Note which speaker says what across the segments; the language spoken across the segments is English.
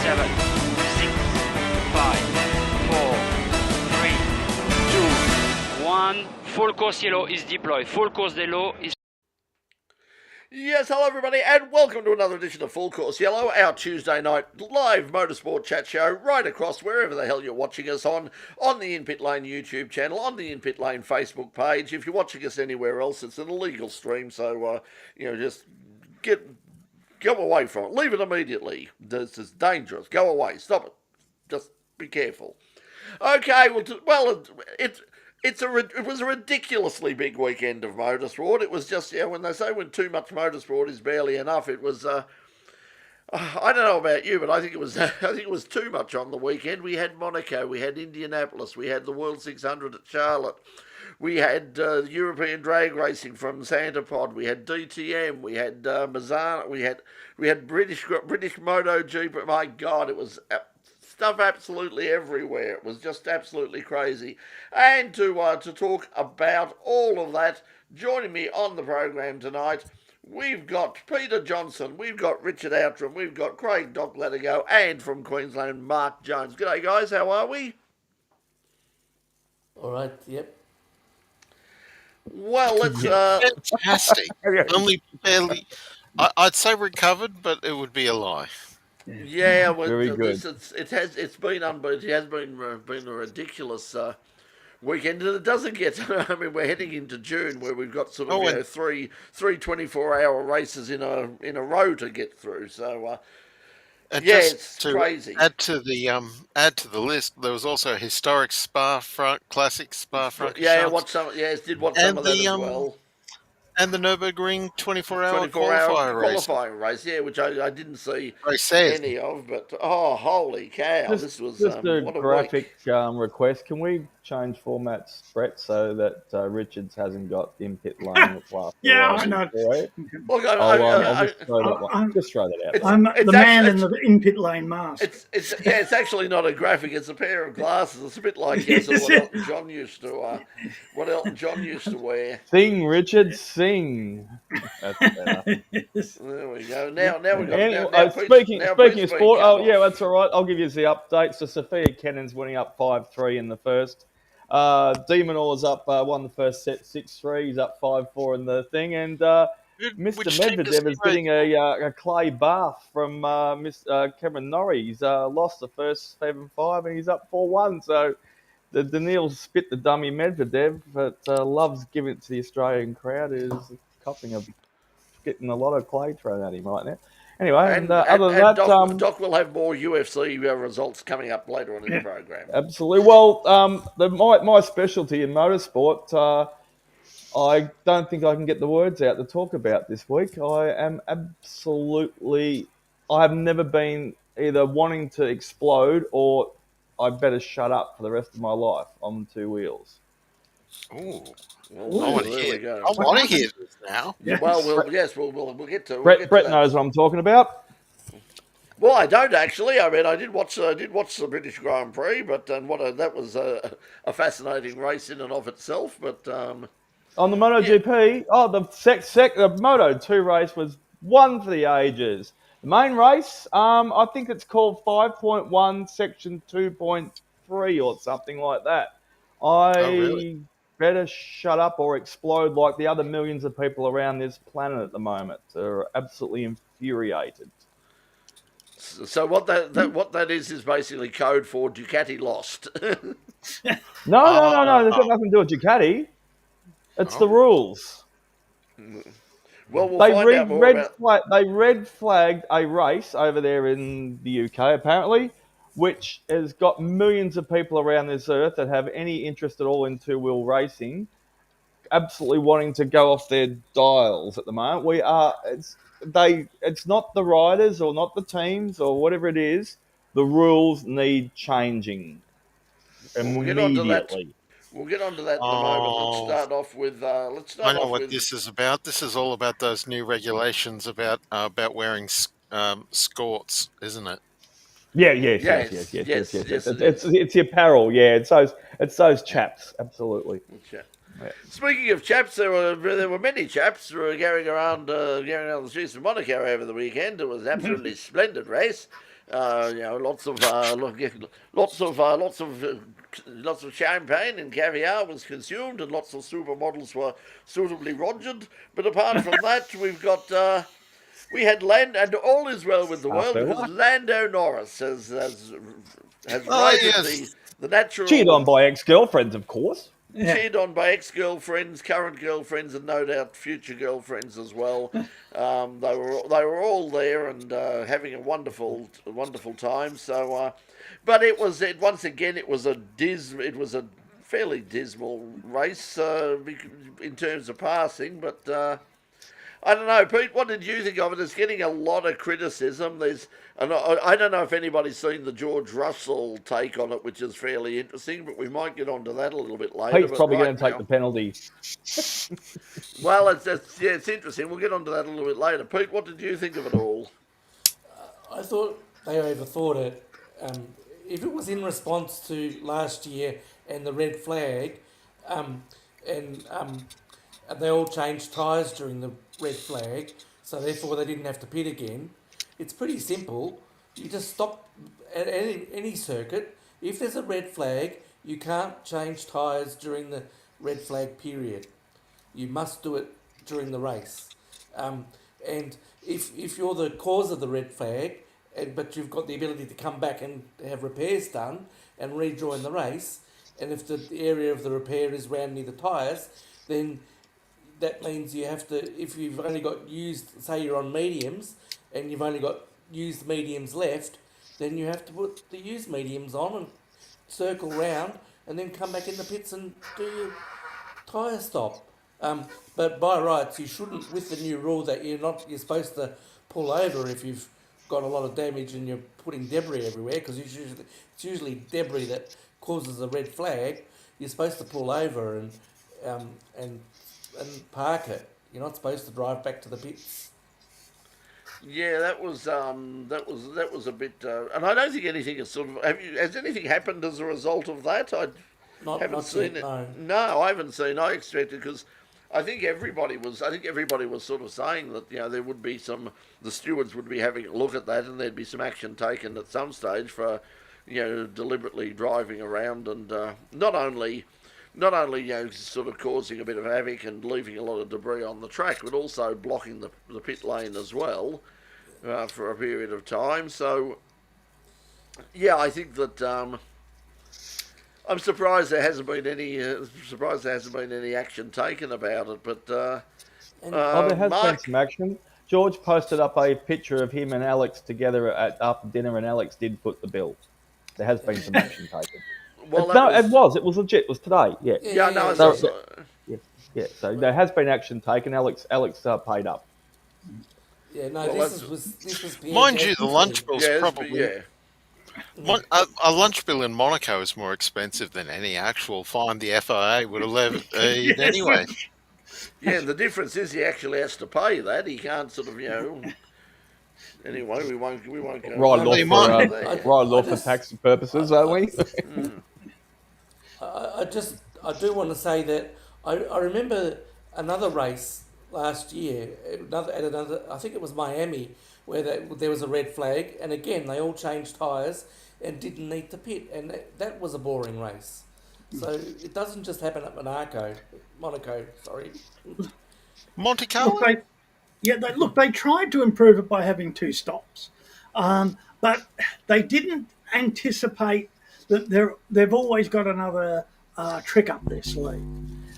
Speaker 1: 7, 6, 5, 4, 3, 2, 1. Full course yellow is deployed. Full course yellow is...
Speaker 2: Yes, hello everybody, and welcome to another edition of Full Course Yellow, our Tuesday night live motorsport chat show right across wherever the hell you're watching us on the In Pit Lane YouTube channel, on the In Pit Lane Facebook page. If you're watching us anywhere else, it's an illegal stream, so, just go away from it. Leave it immediately. This is dangerous. Go away. Stop it. Just be careful. Okay, it was a ridiculously big weekend of motorsport. It was just, when they say when too much motorsport is barely enough, it was, I don't know about you, but I think it was too much on the weekend. We had Monaco, we had Indianapolis, we had the World 600 at Charlotte, we had European drag racing from Santa Pod, we had DTM, we had Mazzana, we had British MotoGP. My God, it was stuff absolutely everywhere. It was just absolutely crazy. And to talk about all of that, joining me on the program tonight, we've got Peter Johnson, we've got Richard Outram, we've got Craig Doc Latigo, and from Queensland, Mark Jones. G'day guys, how are we?
Speaker 3: All right, yep.
Speaker 2: Well, let's...
Speaker 4: Fantastic. Only barely... I'd say recovered, but it would be a lie.
Speaker 2: Yeah, well,
Speaker 5: Very good.
Speaker 2: It has been a ridiculous weekend, and it doesn't get. I mean, we're heading into June where we've got sort of three 24-hour races in a row to get through. So it's crazy.
Speaker 4: Add to the list. There was also a historic classic Spa Francorchamps.
Speaker 2: Did watch some of that as well.
Speaker 4: And the Nürburgring 24-hour qualifying
Speaker 2: race, which I didn't see any of, but holy cow, this was
Speaker 5: just a
Speaker 2: what a
Speaker 5: graphic request. Can we change formats, Brett, so that Richards hasn't got in pit lane?
Speaker 6: Yeah, I know.
Speaker 2: Look,
Speaker 5: I'll just throw that out.
Speaker 6: I'm the man in the in pit lane mask.
Speaker 2: It's actually not a graphic. It's a pair of glasses. It's a bit like what Elton John used to wear.
Speaker 5: Sing, Richard, sing. That's better.
Speaker 2: There we go. Now we've got.
Speaker 5: Speaking of sport, that's all right. I'll give you the updates. So Sophia Kennan's winning up 5-3 in the first. Demon Orr's up, won the first set 6-3. He's up 5-4 in the thing, and Mr. Medvedev is getting a clay bath from Cameron Norrie. He's lost the first 7-5, and he's up 4-1. So the Daniil spit the dummy Medvedev, but loves giving it to the Australian crowd. Is getting a lot of clay thrown at him right now. Anyway, other than that,
Speaker 2: Doc will have more UFC results coming up later on in the program.
Speaker 5: Absolutely. Well, my specialty in motorsport, I don't think I can get the words out to talk about this week. I have never been either wanting to explode or I better shut up for the rest of my life on two wheels.
Speaker 4: Ooh. Well, I want to hear this now.
Speaker 2: Yes. We'll get to
Speaker 5: Brett knows what I'm talking about.
Speaker 2: Well, I don't actually. I mean, I did watch the British Grand Prix, but that was a fascinating race in and of itself. But
Speaker 5: on the MotoGP, the Moto2 race was one for the ages. The main race, I think it's called 5.1 Section 2.3 or something like that.
Speaker 4: Really?
Speaker 5: Better shut up or explode like the other millions of people around this planet at the moment. They're absolutely infuriated.
Speaker 2: So what that is basically code for Ducati lost.
Speaker 5: No. There's got nothing to do with Ducati. It's the rules.
Speaker 2: Well, we'll find out more about...
Speaker 5: They red flagged a race over there in the UK, apparently, which has got millions of people around this earth that have any interest at all in two-wheel racing, absolutely wanting to go off their dials at the moment. It's not the riders or not the teams or whatever it is. The rules need changing immediately.
Speaker 2: We'll get onto that in a moment. Let's start off with.
Speaker 4: I know what this is about. This is all about those new regulations about wearing skirts, isn't it?
Speaker 5: Yes. It's the apparel. Yeah, it's those chaps. Absolutely.
Speaker 2: Yeah. Speaking of chaps, there were many chaps who were going around the streets of Monaco over the weekend. It was an absolutely splendid race. Lots of lots of champagne and caviar was consumed, and lots of supermodels were suitably rogered. But apart from that, we had Land, and all is well with the world because Lando Norris has rated
Speaker 4: yes.
Speaker 2: the natural.
Speaker 5: Cheered on by ex-girlfriends, of course.
Speaker 2: Cheered on by ex-girlfriends, current girlfriends, and no doubt future girlfriends as well. They were all there and having a wonderful time. So, but once again it was a fairly dismal race in terms of passing, but. I don't know, Pete. What did you think of it? It's getting a lot of criticism. And I don't know if anybody's seen the George Russell take on it, which is fairly interesting. But we might get onto that a little bit later.
Speaker 5: Pete's probably going to take the penalty.
Speaker 2: Well, it's interesting. We'll get onto that a little bit later. Pete, what did you think of it all?
Speaker 3: I thought they overthought it. If it was in response to last year and the red flag, and they all changed tyres during the red flag, so therefore they didn't have to pit again. It's pretty simple. You just stop at any circuit. If there's a red flag, you can't change tyres during the red flag period. You must do it during the race. And if you're the cause of the red flag, but you've got the ability to come back and have repairs done and rejoin the race, and if the area of the repair is round near the tyres, then that means you have to, if you've only got used, say you're on mediums, and you've only got used mediums left, then you have to put the used mediums on and circle round, and then come back in the pits and do your tyre stop. But by rights, you shouldn't, with the new rule that you're supposed to pull over if you've got a lot of damage and you're putting debris everywhere, because it's usually debris that causes a red flag. You're supposed to pull over and park it. You're not supposed to drive back to the pits.
Speaker 2: Yeah, that was a bit, and I don't think anything has has anything happened as a result of that? I haven't seen it. No, I haven't seen. I expected, because I think everybody was sort of saying that there would be the stewards would be having a look at that, and there'd be some action taken at some stage for deliberately driving around and not only sort of causing a bit of havoc and leaving a lot of debris on the track, but also blocking the pit lane as well for a period of time. So, yeah, I think that I'm surprised there hasn't been any action taken about it. But
Speaker 5: there has been some action. George posted up a picture of him and Alex together after dinner, and Alex did foot the bill. There has been some action taken.
Speaker 2: Well,
Speaker 5: it was legit. It was today. Yeah. So there has been action taken. Alex paid up.
Speaker 3: Yeah, no, this was
Speaker 4: mind you, the lunch bill's probably a lunch bill in Monaco is more expensive than any actual fine the FIA would have levied anyway.
Speaker 2: Yeah, the difference is he actually has to pay that. He can't sort of Anyway, we won't go.
Speaker 5: Right off for tax purposes, aren't we?
Speaker 3: I do want to say that I remember another race last year, I think it was Miami, where there was a red flag, and again they all changed tyres and didn't need to pit, and that was a boring race. So it doesn't just happen at Monaco, sorry.
Speaker 4: Monte Carlo.
Speaker 6: They tried to improve it by having two stops, but they didn't anticipate that they've always got another trick up their sleeve.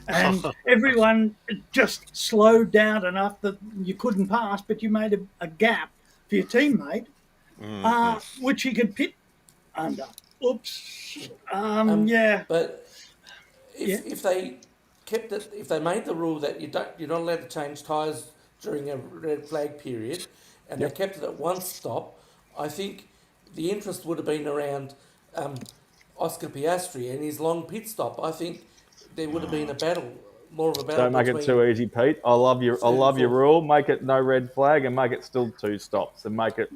Speaker 6: And everyone just slowed down enough that you couldn't pass, but you made a gap for your teammate, which he could pit under. Oops.
Speaker 3: But if they kept it, if they made the rule that you're not allowed to change tyres during a red flag period, and they kept it at one stop, I think the interest would have been around Oscar Piastri and his long pit stop. I think there would have been a battle more of a battle
Speaker 5: Don't make it
Speaker 3: between...
Speaker 5: too easy, Pete. I love your rule. Make it no red flag and make it still 2 stops and make it.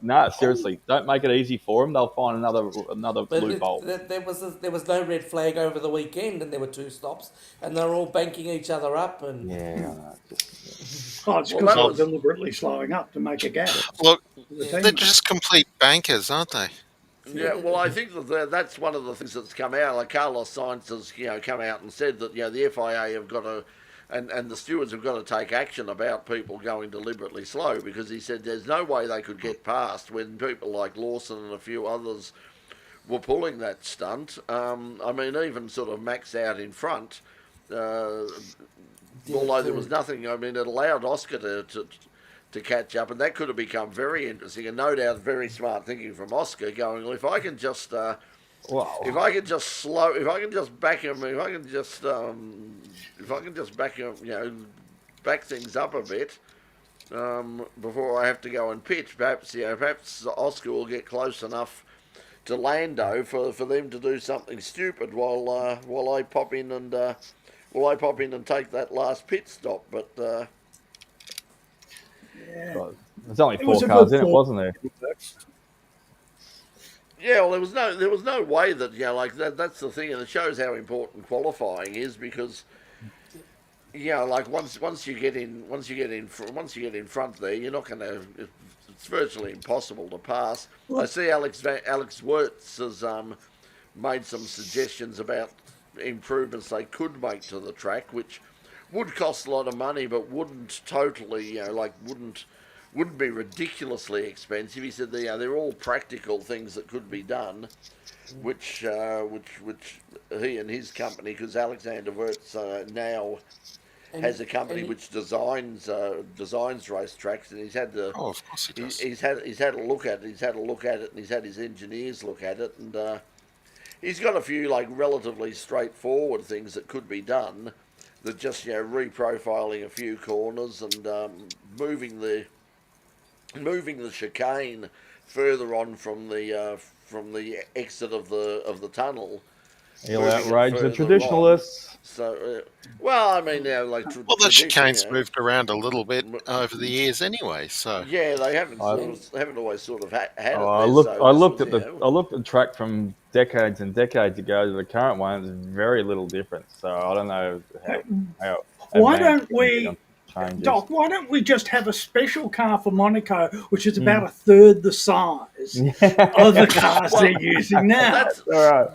Speaker 5: No, seriously, don't make it easy for them. They'll find another loophole.
Speaker 3: There was no red flag over the weekend, and there were 2 stops, and they were all banking each other up. And
Speaker 5: Yeah.
Speaker 6: It's because they're deliberately slowing up to make a gap.
Speaker 4: Look, they're just complete bankers, aren't they?
Speaker 2: Yeah, well, I think that's one of the things that's come out. Like Carlos Sainz has, come out and said that the FIA have got to, and the stewards have got to take action about people going deliberately slow, because he said there's no way they could get past when people like Lawson and a few others were pulling that stunt. I mean, even sort of Max out in front, although there was nothing. I mean, it allowed Oscar to catch up, and that could have become very interesting, and no doubt very smart thinking from Oscar, going, well, if I can just back things up a bit before I have to go and pitch, perhaps Oscar will get close enough to Lando for them to do something stupid while I pop in and take that last pit stop, but.
Speaker 5: Yeah. There's only 4 cars in it, wasn't there?
Speaker 2: Yeah, well, there was no way that that's the thing, and it shows how important qualifying is, because once you get in front there, you're not going to. It's virtually impossible to pass. I see Alex Wirtz has made some suggestions about improvements they could make to the track, which would cost a lot of money, but wouldn't totally, wouldn't be ridiculously expensive. He said they're all practical things that could be done, which he and his company, because Alexander Wirtz now has a company which designs racetracks, and he's had the.
Speaker 4: Oh, of course he does.
Speaker 2: He's had a look at it. He's had a look at it, and he's had his engineers look at it, and he's got a few relatively straightforward things that could be done. That just reprofiling a few corners and moving the chicane further on from the exit of the tunnel.
Speaker 5: He'll outrage the traditionalists.
Speaker 2: On. So, well, I mean,
Speaker 4: the chicane's moved around a little bit over the years anyway. So
Speaker 2: yeah, they haven't always sort of had it.
Speaker 5: I looked at the track from decades and decades ago to the current one. There's very little difference. So I don't know how
Speaker 6: why don't we, Doc? Why don't we just have a special car for Monaco, which is about a third the size of the cars they're using now?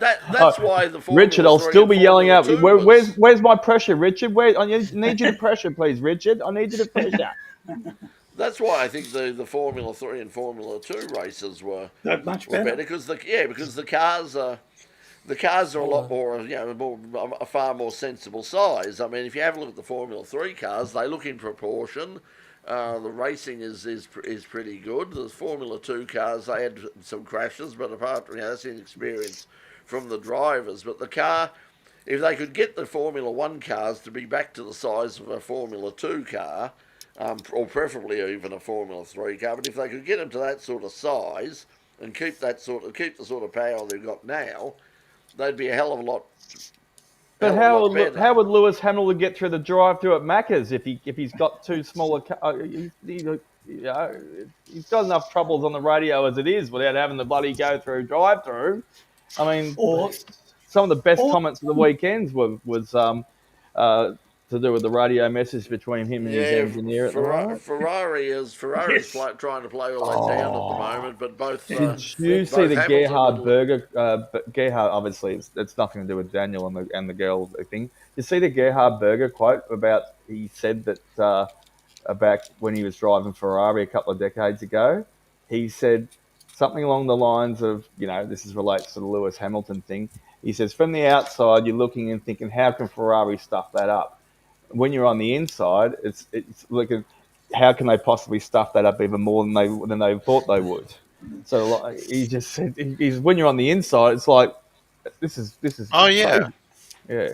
Speaker 2: That's why the Formula
Speaker 5: Richard, I'll still be yelling out.
Speaker 2: Where's
Speaker 5: my pressure, Richard? I need you to pressure, please, Richard. I need you to pressure.
Speaker 2: That's why I think the Formula 3 and Formula 2 races were
Speaker 6: much better
Speaker 2: because the cars are. The cars are a lot more, a far more sensible size. I mean, if you have a look at the Formula 3 cars, they look in proportion. The racing is pretty good. The Formula 2 cars, they had some crashes, but apart from that's inexperience from the drivers. But the car, if they could get the Formula 1 cars to be back to the size of a Formula 2 car, or preferably even a Formula 3 car, but if they could get them to that sort of size and keep the sort of power they've got now, they'd be a hell of a lot.
Speaker 5: But how would Lewis Hamilton get through the drive-through at Macca's if he's got 2 smaller cars? He's got enough troubles on the radio as it is without having the bloody go through drive-through. I mean, some of the best comments of the weekends was to do with the radio message between him and his engineer at the moment.
Speaker 2: Ferrari's trying to play all that down at the moment, but both.
Speaker 5: Did you see the Gerhard Berger? Gerhard, obviously, it's nothing to do with Daniel and the girl thing. You see the Gerhard Berger quote about? He said that about when he was driving Ferrari a couple of decades ago, he said something along the lines of, this relates to the Lewis Hamilton thing. He says, from the outside, you're looking and thinking, how can Ferrari stuff that up? When you're on the inside, it's looking, how can they possibly stuff that up even more than they thought they would? So he just said, when you're on the inside, it's like this is. Oh
Speaker 4: yeah,
Speaker 2: yeah.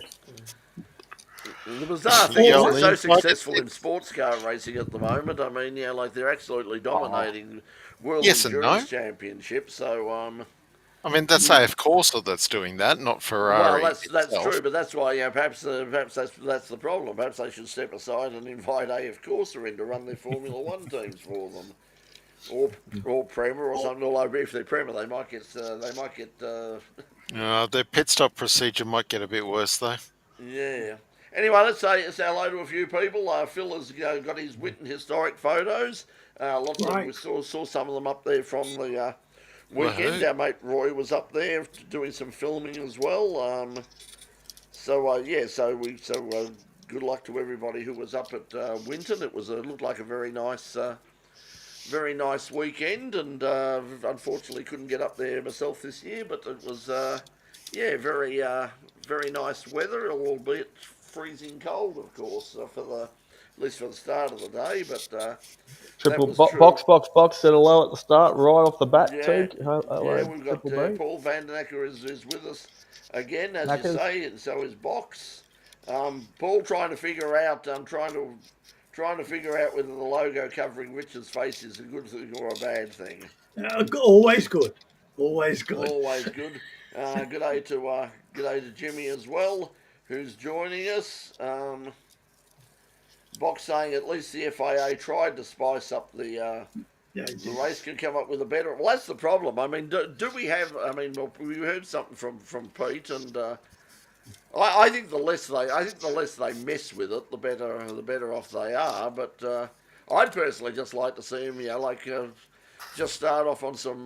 Speaker 2: The bizarre thing is they're so successful in sports car racing at the moment. I mean, they're absolutely dominating world endurance championships. So
Speaker 4: I mean, that's AF Corsa that's doing that, not Ferrari.
Speaker 2: Well, that's
Speaker 4: itself.
Speaker 2: true, but that's why perhaps that's the problem. Perhaps they should step aside and invite AF Corsa in to run their Formula One teams for them, or Prema or something. Although if they're Prema, they might get
Speaker 4: Their pit stop procedure might get a bit worse, though.
Speaker 2: Yeah. Anyway, let's say hello to a few people. Phil has got his Witten historic photos. Lots of we saw some of them up there from the weekend. Our mate Roy was up there doing some filming as well. So good luck to everybody who was up at Winton. It looked like a very nice weekend, and unfortunately couldn't get up there myself this year. But it was very nice weather, albeit freezing cold, of course, at least for the start of the day. But
Speaker 5: triple box set a low at the start, right off the bat too.
Speaker 2: We've got Paul Vandenacker is with us again, as you say, and so is Box. Paul trying to figure out whether the logo covering Richard's face is a good thing or a bad thing.
Speaker 6: Always good. Always good.
Speaker 2: Always good. Good day to Jimmy as well, who's joining us. Box saying at least the FIA tried to spice up the race, can come up with a better. Well, that's the problem. I mean, do we have? I mean, we heard something from Pete, and I think the less they mess with it, the better off they are. But I'd personally just like to see them, just start off on some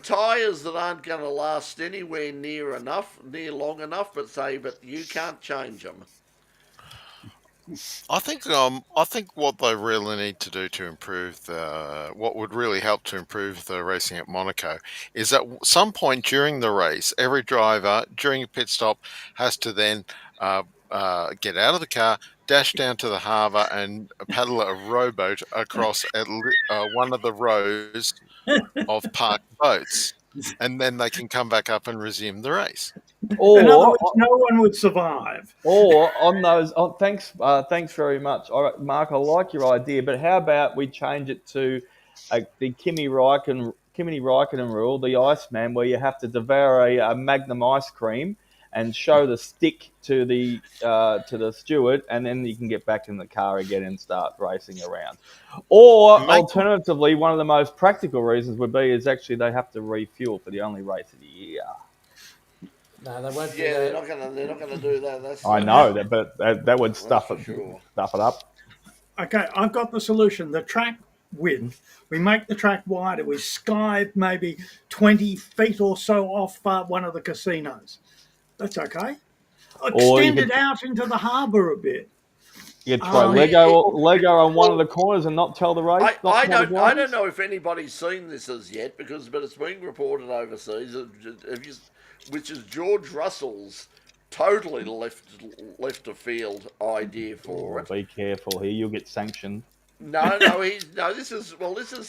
Speaker 2: tyres that aren't going to last anywhere near long enough, but you can't change them.
Speaker 4: I think what they really need to do to improve what would really help to improve the racing at Monaco is at some point during the race, every driver during a pit stop has to then get out of the car, dash down to the harbour and paddle a rowboat across one of the rows of parked boats, and then they can come back up and resume the race.
Speaker 6: Or, in other words, no one would survive.
Speaker 5: Or on those, thanks very much. All right, Mark, I like your idea, but how about we change it to the Kimi Raikkonen rule, the Iceman, where you have to devour a Magnum ice cream and show the stick to the steward, and then you can get back in the car again and start racing around. Or alternatively, one of the most practical reasons would be is actually they have to refuel for the only race of the year.
Speaker 3: No, they won't.
Speaker 2: Yeah, they're not going to do that.
Speaker 5: I know that, but that would stuff it up.
Speaker 6: Okay, I've got the solution. The track width. We make the track wider. We skive maybe 20 feet or so off one of the casinos. That's okay. Extend it out into the harbour a bit.
Speaker 5: You try Lego on one of the corners and not tell the race.
Speaker 2: I don't know if anybody's seen this as yet, but it's being reported overseas, which is George Russell's totally left of field idea for it.
Speaker 5: Be careful here, you'll get sanctioned.
Speaker 2: This is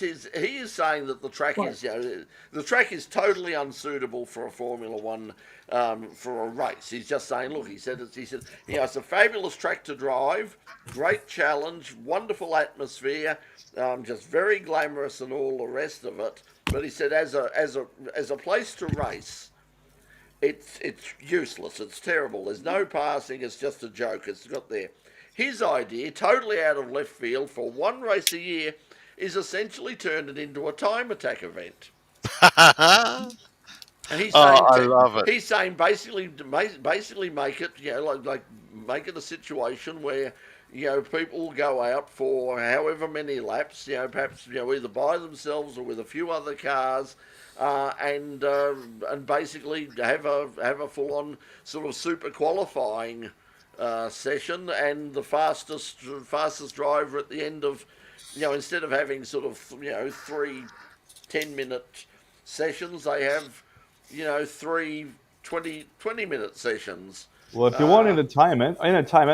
Speaker 2: his. He is saying that the track is totally unsuitable for a Formula One for a race. He's just saying, look, he said it's a fabulous track to drive, great challenge, wonderful atmosphere, just very glamorous and all the rest of it. But he said as a place to race, it's useless. It's terrible. There's no passing. It's just a joke. It's got there. His idea, totally out of left field, for one race a year, is essentially turned it into a time attack event. And he's saying,
Speaker 4: I love it.
Speaker 2: He's saying basically make it, make it a situation where people will go out for however many laps, perhaps either by themselves or with a few other cars, and basically have a full on sort of super qualifying session, and the fastest driver at the end of, instead of having sort of 3 10-minute sessions, they have 3 20-minute sessions.
Speaker 5: Well, if you want entertainment,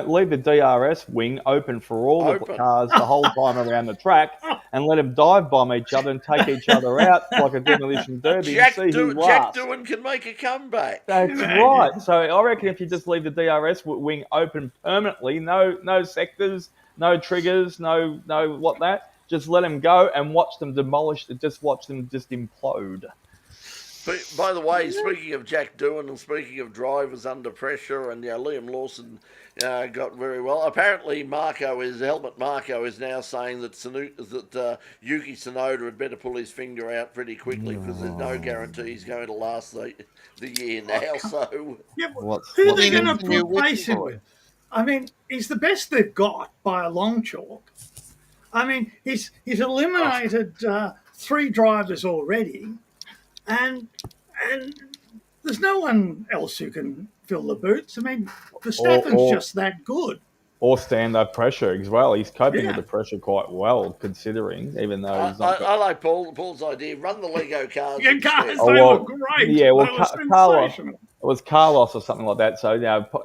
Speaker 5: leave the DRS wing open for all the cars the whole time around the track, and let them dive bomb each other and take each other out like a demolition derby.
Speaker 2: Jack Doohan can make a comeback.
Speaker 5: That's right. So I reckon if you just leave the DRS wing open permanently, no sectors, no triggers, just let them go and watch them demolish. Just watch them just implode.
Speaker 2: By the way, speaking of Jack Doohan and speaking of drivers under pressure, and Liam Lawson got very well. Apparently, Helmut Marko is now saying that Yuki Tsunoda had better pull his finger out pretty quickly because there's no guarantee he's going to last the year now. So,
Speaker 6: Yeah,
Speaker 5: What's
Speaker 6: who are they
Speaker 4: the
Speaker 6: going to
Speaker 4: new
Speaker 6: replace him with? I mean, he's the best they've got by a long chalk. I mean, he's eliminated 3 drivers already, and there's no one else who can fill the boots. I mean, Verstappen's just that good.
Speaker 5: or stand up pressure as well. He's coping
Speaker 6: Yeah.
Speaker 5: with the pressure quite well, considering, even though he's not.
Speaker 2: I like Paul's idea. Run the Lego cars.
Speaker 6: Yeah,
Speaker 2: instead.
Speaker 6: guys, they were great.
Speaker 5: Yeah, well,
Speaker 6: They were
Speaker 5: Carlos,
Speaker 6: sensational.
Speaker 5: it was Carlos or something like that. So,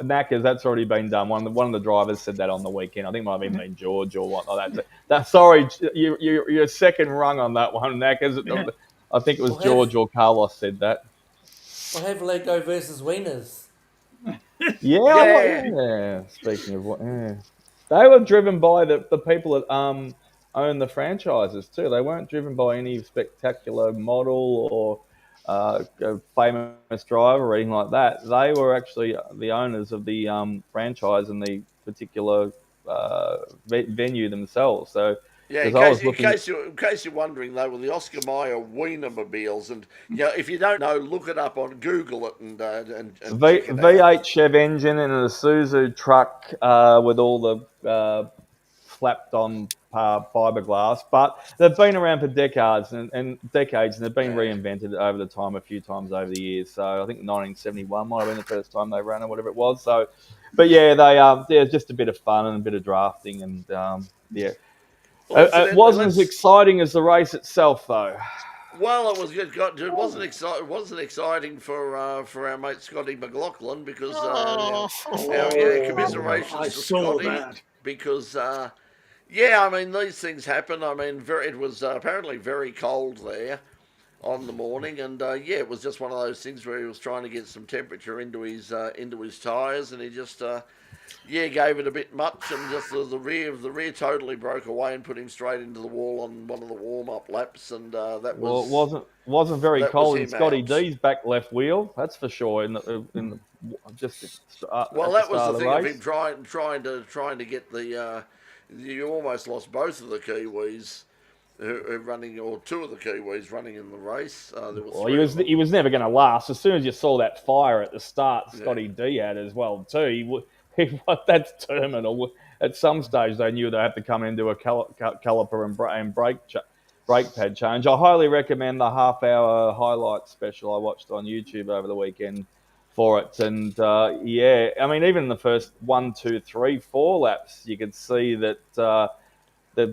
Speaker 5: knackers, that's already been done. One of the drivers said that on the weekend. I think it might have even been George or what like that. Sorry, you're second rung on that one, knackers.
Speaker 6: Yeah.
Speaker 5: I think it was George or Carlos said that.
Speaker 3: We'll have Lego versus Wieners.
Speaker 5: Yeah. Speaking of what, they were driven by the people that own the franchises too. They weren't driven by any spectacular model or a famous driver or anything like that. They were actually the owners of the franchise and the particular venue themselves. So.
Speaker 2: Yeah, in case you're wondering, they were the Oscar Mayer Wienermobiles, and if you don't know, look it up on Google it and check it out.
Speaker 5: V8 Chev engine in a Isuzu truck with all the slapped on fiberglass, but they've been around for decades and they've been reinvented over the time a few times over the years. So I think 1971 might have been the first time they ran or whatever it was. So, but yeah, they're just a bit of fun and a bit of drafting and yeah. It wasn't as exciting as the race itself, though.
Speaker 2: Well, it wasn't exciting for our mate Scotty McLaughlin because commiserations
Speaker 6: I
Speaker 2: to
Speaker 6: saw
Speaker 2: Scotty
Speaker 6: that.
Speaker 2: because I mean these things happen. I mean, it was apparently very cold there on the morning, and it was just one of those things where he was trying to get some temperature into his tyres, and he just. Gave it a bit much, and just the rear totally broke away and put him straight into the wall on one of the warm-up laps, and that was.
Speaker 5: Well, it wasn't very cold in Scotty D's back left wheel, that's for sure. That
Speaker 2: was the thing of him trying to get the. You almost lost both of the Kiwis. Running, or 2 of the Kiwis running in the race.
Speaker 5: He was never going to last. As soon as you saw that fire at the start, Scotty D had as well too. That's terminal. At some stage, they knew they had to come into a caliper and brake pad change. I highly recommend the half-hour highlight special I watched on YouTube over the weekend for it. And I mean, even in the first 1, 2, 3, 4 laps, you could see that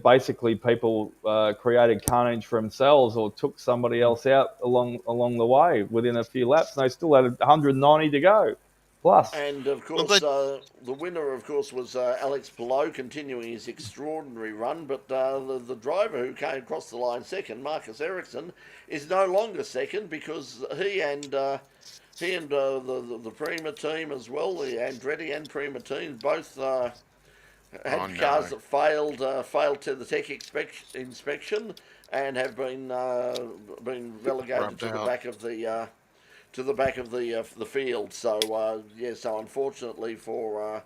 Speaker 5: basically people created carnage for themselves or took somebody else out along the way within a few laps. And they still had 190 to go. Plus.
Speaker 2: And of course, the winner, of course, was Alex Palou, continuing his extraordinary run. But the driver who came across the line second, Marcus Ericsson, is no longer second because he and the Prima team as well, the Andretti and Prima teams, both had cars that failed to the tech inspection and have been relegated to the back of the field. So so unfortunately for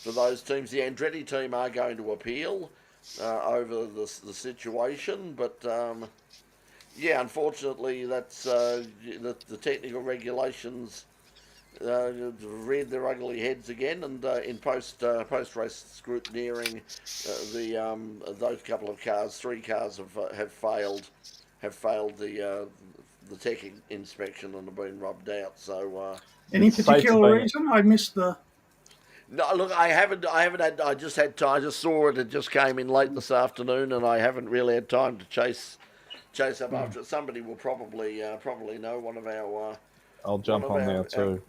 Speaker 2: those teams, the Andretti team are going to appeal over the situation, but unfortunately that's the technical regulations reared their ugly heads again, and in post race scrutineering, those couple of cars, 3 cars have failed the tech inspection and have been rubbed out. So,
Speaker 6: any particular reason? I missed the.
Speaker 2: No, look, I haven't had. I just had time. I just saw it. It just came in late this afternoon, and I haven't really had time to chase up after it. Somebody will probably know. One of our.
Speaker 5: I'll jump on there too.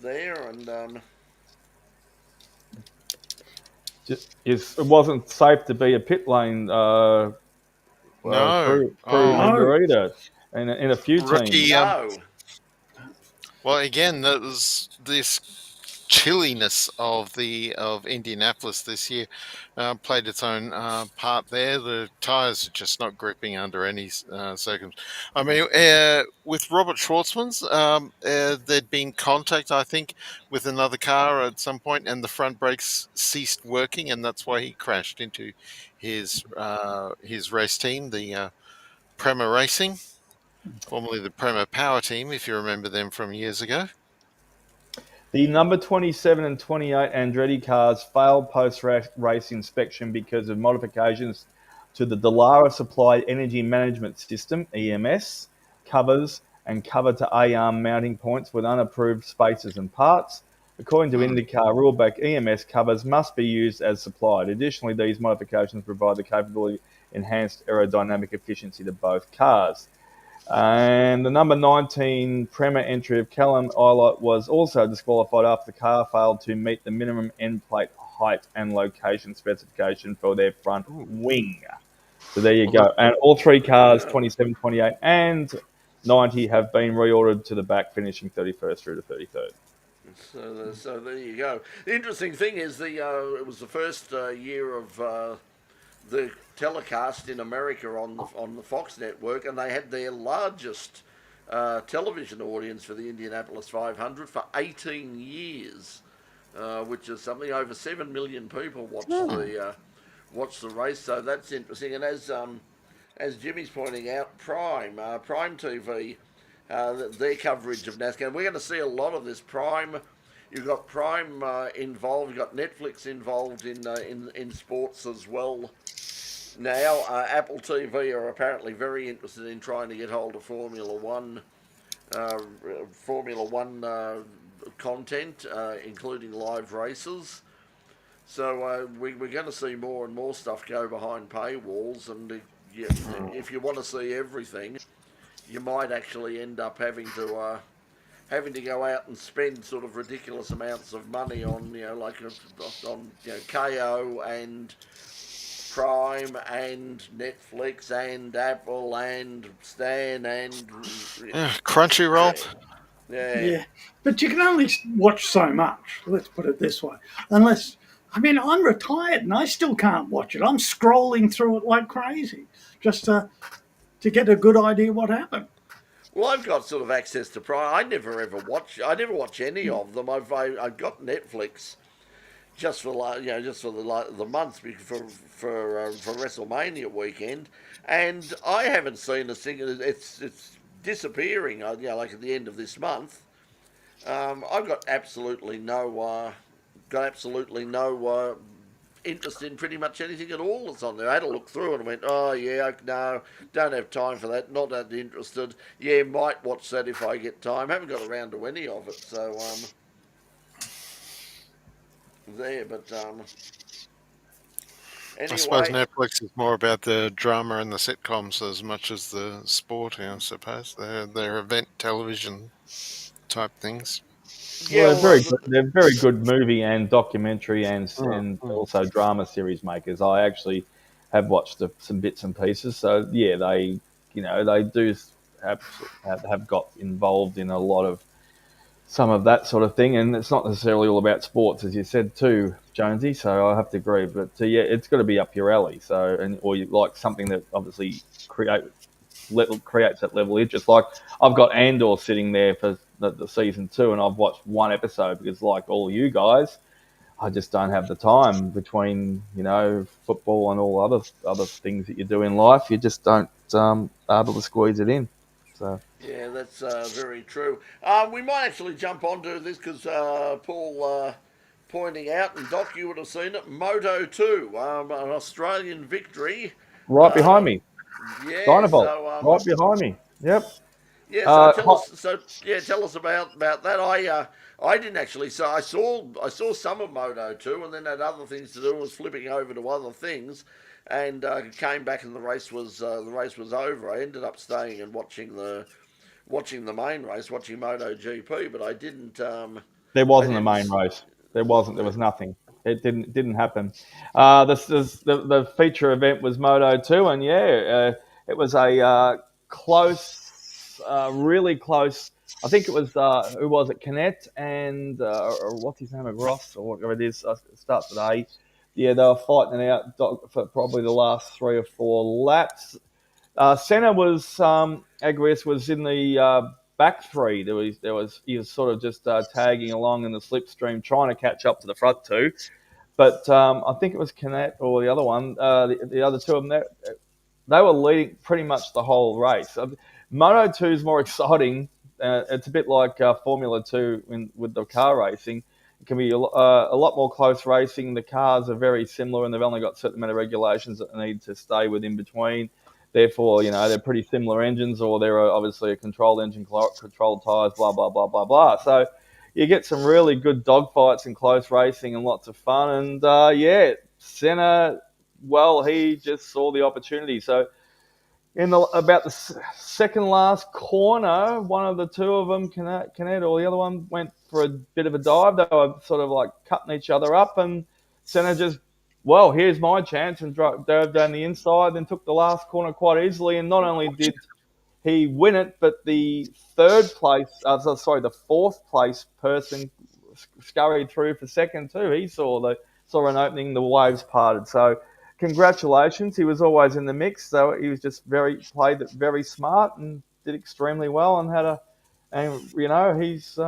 Speaker 2: There and.
Speaker 5: It wasn't safe to be a pit lane.
Speaker 4: No.
Speaker 5: Margarita. In a few teams.
Speaker 2: No.
Speaker 4: Well, again, that was this chilliness of Indianapolis this year played its own part there. The tyres are just not gripping under any circumstance. I mean, with Robert Schwartzman's, there'd been contact, I think, with another car at some point, and the front brakes ceased working, and that's why he crashed into his race team, the Prema Racing, formerly the Prema Power Team, if you remember them from years ago.
Speaker 5: The number 27 and 28 Andretti cars failed post-race inspection because of modifications to the Dallara Supplied Energy Management System, EMS, covers and cover-to-A-arm mounting points with unapproved spacers and parts. According to IndyCar rulebook, EMS covers must be used as supplied. Additionally, these modifications provide the capability of enhanced aerodynamic efficiency to both cars. And the number 19 Prema entry of Callum Ilott was also disqualified after the car failed to meet the minimum end plate height and location specification for their front wing. So there you go. And all three cars, 27, 28, and 90, have been reordered to the back, finishing 31st through to 33rd.
Speaker 2: So there you go. The interesting thing is it was the first year of the telecast in America on the Fox network, and they had their largest television audience for the Indianapolis 500 for 18 years, which is something. Over 7 million people watched the race. So that's interesting. And as Jimmy's pointing out, Prime TV, their coverage of NASCAR. We're going to see a lot of this. Prime. You've got Prime involved. You've got Netflix involved in sports as well. Now, Apple TV are apparently very interested in trying to get hold of Formula One content, including live races. So we're going to see more and more stuff go behind paywalls, and if you want to see everything, you might actually end up having to go out and spend sort of ridiculous amounts of money on KO and Prime and Netflix and Apple and Stan and
Speaker 4: Crunchyroll.
Speaker 2: Yeah.
Speaker 6: But you can only watch so much. Let's put it this way. I'm retired and I still can't watch it. I'm scrolling through it like crazy just to get a good idea what happened.
Speaker 2: Well, I've got sort of access to Prime. I never watch any of them. I've got Netflix just for the month for WrestleMania weekend, and I haven't seen a single. It's disappearing. Like at the end of this month. I've got absolutely no interest in pretty much anything at all that's on there. I had to look through it and went, oh yeah, no, don't have time for that, not that interested. Yeah, might watch that if I get time. Haven't got around to any of it, so there, but anyway.
Speaker 4: I suppose Netflix is more about the drama and the sitcoms as much as the sport, I suppose. They're event television type things.
Speaker 5: Yeah, well, they're very good movie and documentary and also drama series makers. I actually have watched some bits and pieces. So yeah, they do have got involved in a lot of some of that sort of thing, and it's not necessarily all about sports, as you said too, Jonesy. So I have to agree, but yeah, it's got to be up your alley. So or you like something that obviously creates that level of interest. Like I've got Andor sitting there for the season 2, and I've watched one episode because, like all you guys, I just don't have the time between football and all other things that you do in life. You just don't able to squeeze it in. So
Speaker 2: yeah, that's very true. We might actually jump onto this because Paul pointing out, and Doc, you would have seen it, MOTO2, an Australian victory.
Speaker 5: Right behind me.
Speaker 2: Yeah,
Speaker 5: Dynavolt, right behind me. Yep.
Speaker 2: Yeah, tell us about that. I didn't actually. So I saw some of Moto2, and then had other things to do. And was flipping over to other things, and came back, and the race was over. I ended up staying and watching the main race, watching MotoGP, but I didn't.
Speaker 5: There wasn't a main race. There wasn't. There was nothing. It didn't happen. The feature event was Moto2, and it was a close, really close I think it was who was it? Canet and or what's his name? Ross or whatever it is. It starts with A. Yeah, they were fighting it out for probably the last 3 or 4 laps. Senna was Agrias was in the back three. He was sort of just tagging along in the slipstream, trying to catch up to the front two. But I think it was Canet or the other one. The other two of them, they were leading pretty much the whole race. Moto2 is more exciting. It's a bit like Formula 2 with the car racing. It can be a lot more close racing. The cars are very similar, and they've only got a certain amount of regulations that they need to stay with in between. Therefore, they're pretty similar engines, or they're obviously a controlled engine, controlled tyres, blah, blah, blah, blah, blah. So you get some really good dogfights and close racing and lots of fun. And, Senna, well, he just saw the opportunity. So in about the second last corner, one of the two of them, Canet or the other one, went for a bit of a dive. They were sort of like cutting each other up, and Senna just, well, here's my chance, and dove down the inside, then took the last corner quite easily. And not only did he win it, but the the fourth place person scurried through for second too. He saw an opening, the waves parted. So congratulations. He was always in the mix. So he was just played it very smart and did extremely well, and he's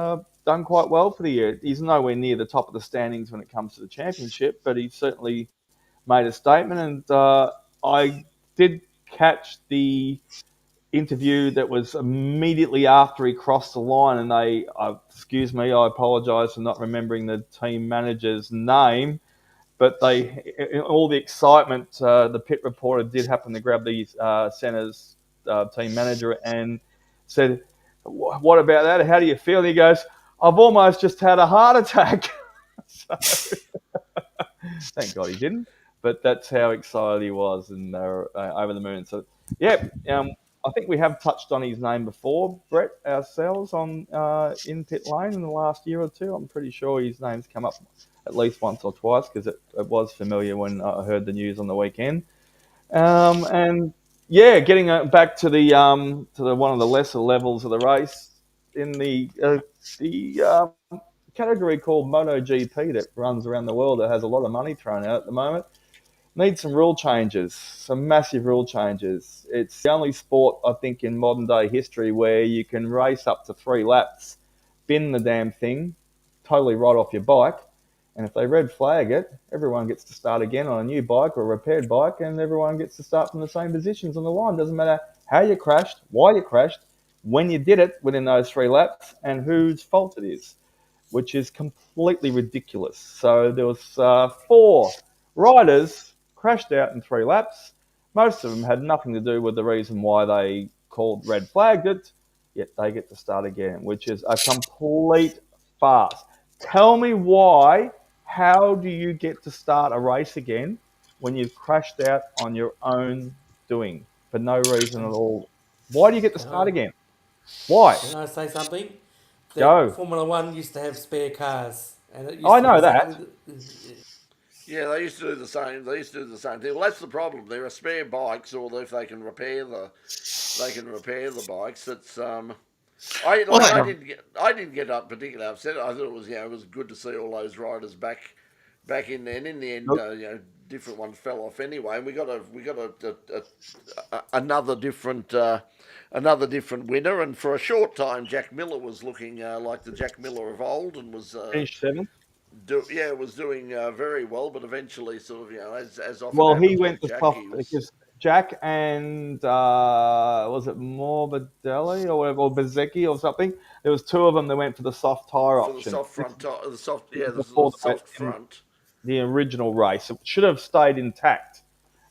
Speaker 5: done quite well for the year. He's nowhere near the top of the standings when it comes to the championship, but he certainly made a statement. And I did catch the interview that was immediately after he crossed the line, and excuse me, I apologise for not remembering the team manager's name, but in all the excitement, the pit reporter did happen to grab the Senna's team manager and said, "What about that? How do you feel?" And he goes, "I've almost just had a heart attack." So, thank God he didn't, but that's how excited he was, and they were over the moon. So, I think we have touched on his name before, Brett, ourselves in pit lane in the last year or two. I'm pretty sure his name's come up at least once or twice, because it was familiar when I heard the news on the weekend. Getting back to the one of the lesser levels of the race in the category called MotoGP that runs around the world, that has a lot of money thrown out at the moment. Needs some rule changes, some massive rule changes. It's the only sport, I think, in modern day history where you can race up to 3 laps, bin the damn thing, totally right off your bike, and if they red flag it, everyone gets to start again on a new bike or a repaired bike, and everyone gets to start from the same positions on the line. Doesn't matter how you crashed, why you crashed, when you did it within those 3 laps, and whose fault it is, which is completely ridiculous. So there was 4 riders crashed out in 3 laps. Most of them had nothing to do with the reason why they red flagged it, yet they get to start again, which is a complete farce. Tell me why. How do you get to start a race again when you've crashed out on your own doing for no reason at all? Why do you get to start again? Why?
Speaker 3: Can I say something?
Speaker 5: Go.
Speaker 3: Formula One used to have spare cars, and it used
Speaker 5: I
Speaker 3: to be
Speaker 5: know
Speaker 3: exactly
Speaker 5: that.
Speaker 2: Yeah, they used to do the same. They used to do the same thing. Well, that's the problem. There are spare bikes, or if they can repair the bikes. It's I didn't get up particularly upset. I thought it was good to see all those riders back in there. And in the end, different ones fell off anyway, and we got another different winner. And for a short time, Jack Miller was looking like the Jack Miller of old, and was
Speaker 5: Finished 7th.
Speaker 2: was doing very well. But eventually, sort of, as often
Speaker 5: Well, he
Speaker 2: happens
Speaker 5: went
Speaker 2: with
Speaker 5: to
Speaker 2: Jack,
Speaker 5: soft
Speaker 2: he was.
Speaker 5: because Jack and was it Morbidelli or whatever, or Bezecchi or something? There was 2 of them that went for the soft tire
Speaker 2: For the
Speaker 5: option.
Speaker 2: soft front,
Speaker 5: Before
Speaker 2: the soft front.
Speaker 5: the original race. It should have stayed intact,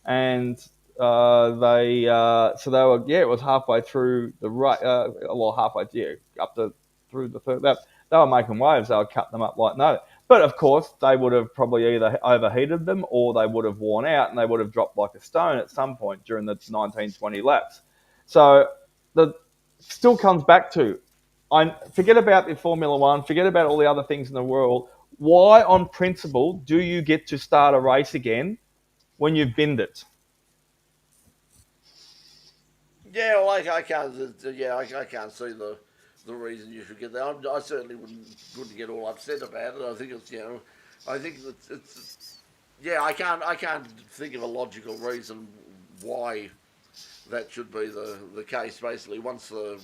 Speaker 5: and they were it was halfway through the right, up to through the third lap. They were making waves. They would cut them up like no. But of course, they would have probably either overheated them, or they would have worn out, and they would have dropped like a stone at some point during the 19-20 laps. So the still comes back to, I forget about the Formula One, forget about all the other things in the world. Why, on principle, do you get to start a race again when you've binned it?
Speaker 2: Yeah, well, I can't. I can't see the reason you should get that. I certainly wouldn't get all upset about it. I think it's I think it's I can't think of a logical reason why that should be the case. Basically, once the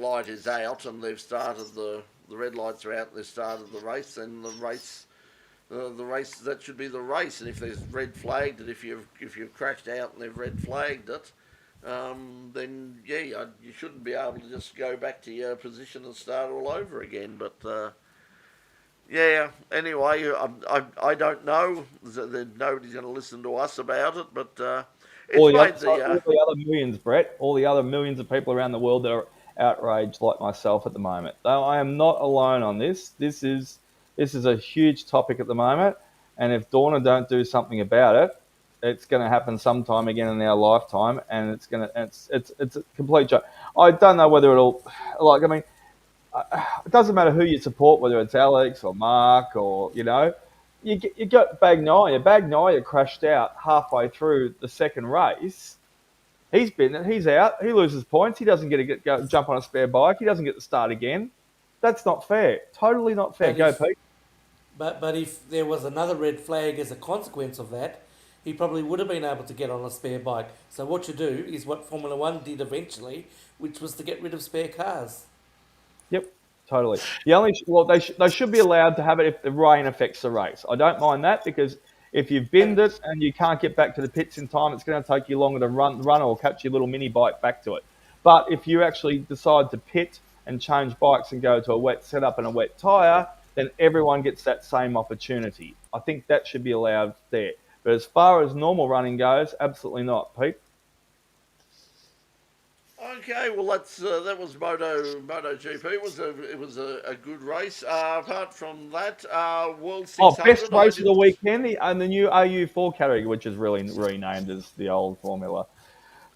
Speaker 2: light is out and they've started the red lights are out and they've started the race, then the race that should be the race. And if there's red flagged, and if you've crashed out and they've red flagged it, then you shouldn't be able to just go back to your position and start all over again. But anyway, I don't know. Nobody's going to listen to us about it, but
Speaker 5: all the other millions, Brett, all the other millions of people around the world that are outraged like myself at the moment. Though I am not alone on this. This is a huge topic at the moment, and if Dorna don't do something about it, it's going to happen sometime again in our lifetime, and it's a complete joke. I don't know whether it'll it doesn't matter who you support, whether it's Alex or Mark or you got Bagnaia. Bagnaia crashed out halfway through the second race. He's out. He loses points. He doesn't get to jump on a spare bike. He doesn't get to start again. That's not fair. Totally not fair. Pete.
Speaker 3: But if there was another red flag as a consequence of that, he probably would have been able to get on a spare bike. So what you do is what Formula One did eventually, which was to get rid of spare cars.
Speaker 5: Yep, totally. They should be allowed to have it if the rain affects the race. I don't mind that because if you've binned it and you can't get back to the pits in time, it's going to take you longer to run or catch your little mini bike back to it. But if you actually decide to pit and change bikes and go to a wet setup and a wet tyre, then everyone gets that same opportunity. I think that should be allowed there. But as far as normal running goes, absolutely not, Pete.
Speaker 2: Okay, well that was MotoGP. It was a good race. Apart from that, World 600.
Speaker 5: Best race of the weekend, and the new AU4 category, which is really renamed as the old Formula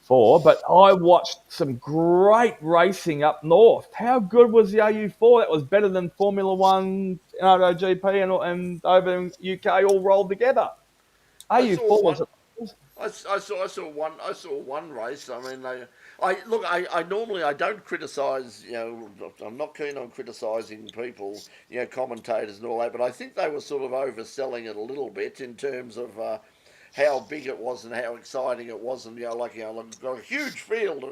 Speaker 5: 4. But I watched some great racing up north. How good was the AU4? That was better than Formula 1, MotoGP, and over in UK all rolled together. AU4 was.
Speaker 2: I saw one race. I mean, I normally don't criticise. I'm not keen on criticising people, commentators and all that. But I think they were sort of overselling it a little bit in terms of how big it was and how exciting it was, and like a huge field.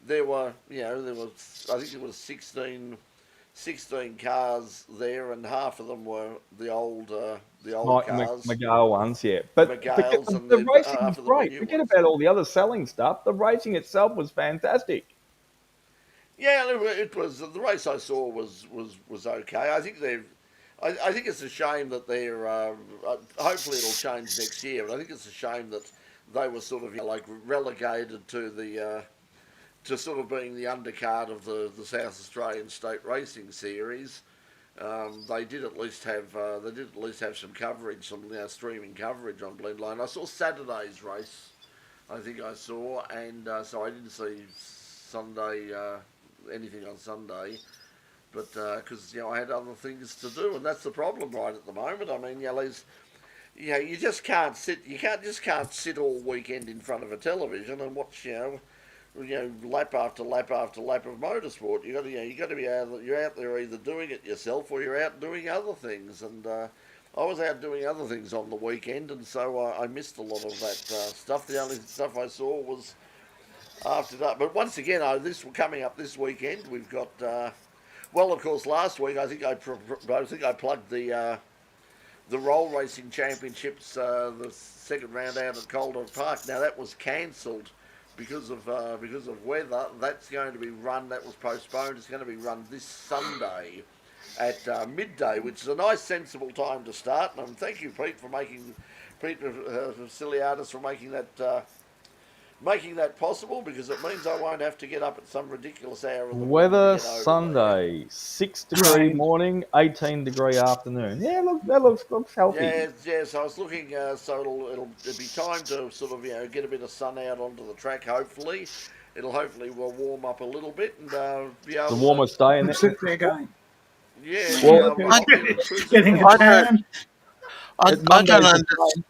Speaker 2: There were I think it was 16 cars there, and half of them were the old cars.
Speaker 5: McGill ones, yeah. But the racing was great. Forget about all the other selling stuff. The racing itself was fantastic.
Speaker 2: Yeah, it was. The race I saw was okay. I think it's a shame that they're. Hopefully, it'll change next year. But I think it's a shame that they were sort of relegated to the. To sort of being the undercard of the South Australian State Racing Series. They did at least have some coverage, some streaming coverage on Blendline. I saw Saturday's race, I think I saw, and so I didn't see Sunday anything on Sunday, but because I had other things to do, and that's the problem right at the moment. I mean, you just can't sit. You can't sit all weekend in front of a television and watch lap after lap after lap of motorsport. You got to be out. You're out there either doing it yourself or you're out doing other things. And I was out doing other things on the weekend, and so I missed a lot of that stuff. The only stuff I saw was after that. But once again, coming up this weekend, we've got. Of course, last week I think I plugged the Roll Racing Championships, the second round out at Calder Park. Now that was cancelled. Because of weather. That's going to be run. That was postponed. It's going to be run this Sunday at midday, which is a nice, sensible time to start. And thank you, Pete Vasiliadis, for making that possible, because it means I won't have to get up at some ridiculous hour.
Speaker 5: Weather Sunday, 6-degree morning, 18-degree afternoon. Yeah, that looks healthy.
Speaker 2: Yeah. So I was looking. So it'll be time to sort of get a bit of sun out onto the track. Hopefully, will warm up a little bit and be able.
Speaker 5: The warmest day in
Speaker 6: sit there going.
Speaker 2: Yeah.
Speaker 6: Getting a tan.
Speaker 4: I don't understand.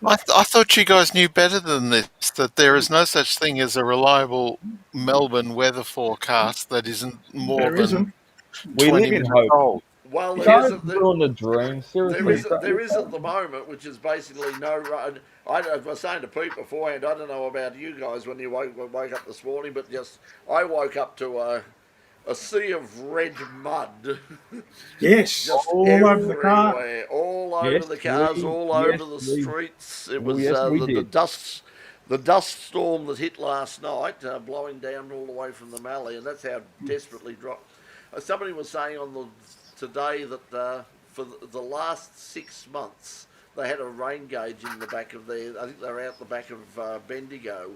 Speaker 4: I thought you guys knew better than this, that there is no such thing as a reliable Melbourne weather forecast that isn't more
Speaker 6: There
Speaker 4: than
Speaker 6: isn't.
Speaker 5: We
Speaker 4: 20
Speaker 5: live in
Speaker 4: minutes
Speaker 5: hope.
Speaker 4: old.
Speaker 2: Well, there is
Speaker 5: Don't ruin the dream. Seriously.
Speaker 2: there is at the moment, which is basically no rain. I was saying to Pete beforehand. I don't know about you guys when you woke up this morning, but just I woke up to a sea of red mud.
Speaker 6: Yes,
Speaker 2: Just
Speaker 6: all over the car.
Speaker 2: everywhere, all over
Speaker 5: Yes,
Speaker 2: the cars, all over the
Speaker 5: we,
Speaker 2: streets. It
Speaker 5: well,
Speaker 2: was
Speaker 5: yes, we
Speaker 2: the
Speaker 5: did.
Speaker 2: dust storm that hit last night, blowing down all the way from the Mallee, and that's how desperately dropped. Somebody was saying on the today that for the last 6 months they had a rain gauge in the back of their. I think they're out the back of Bendigo,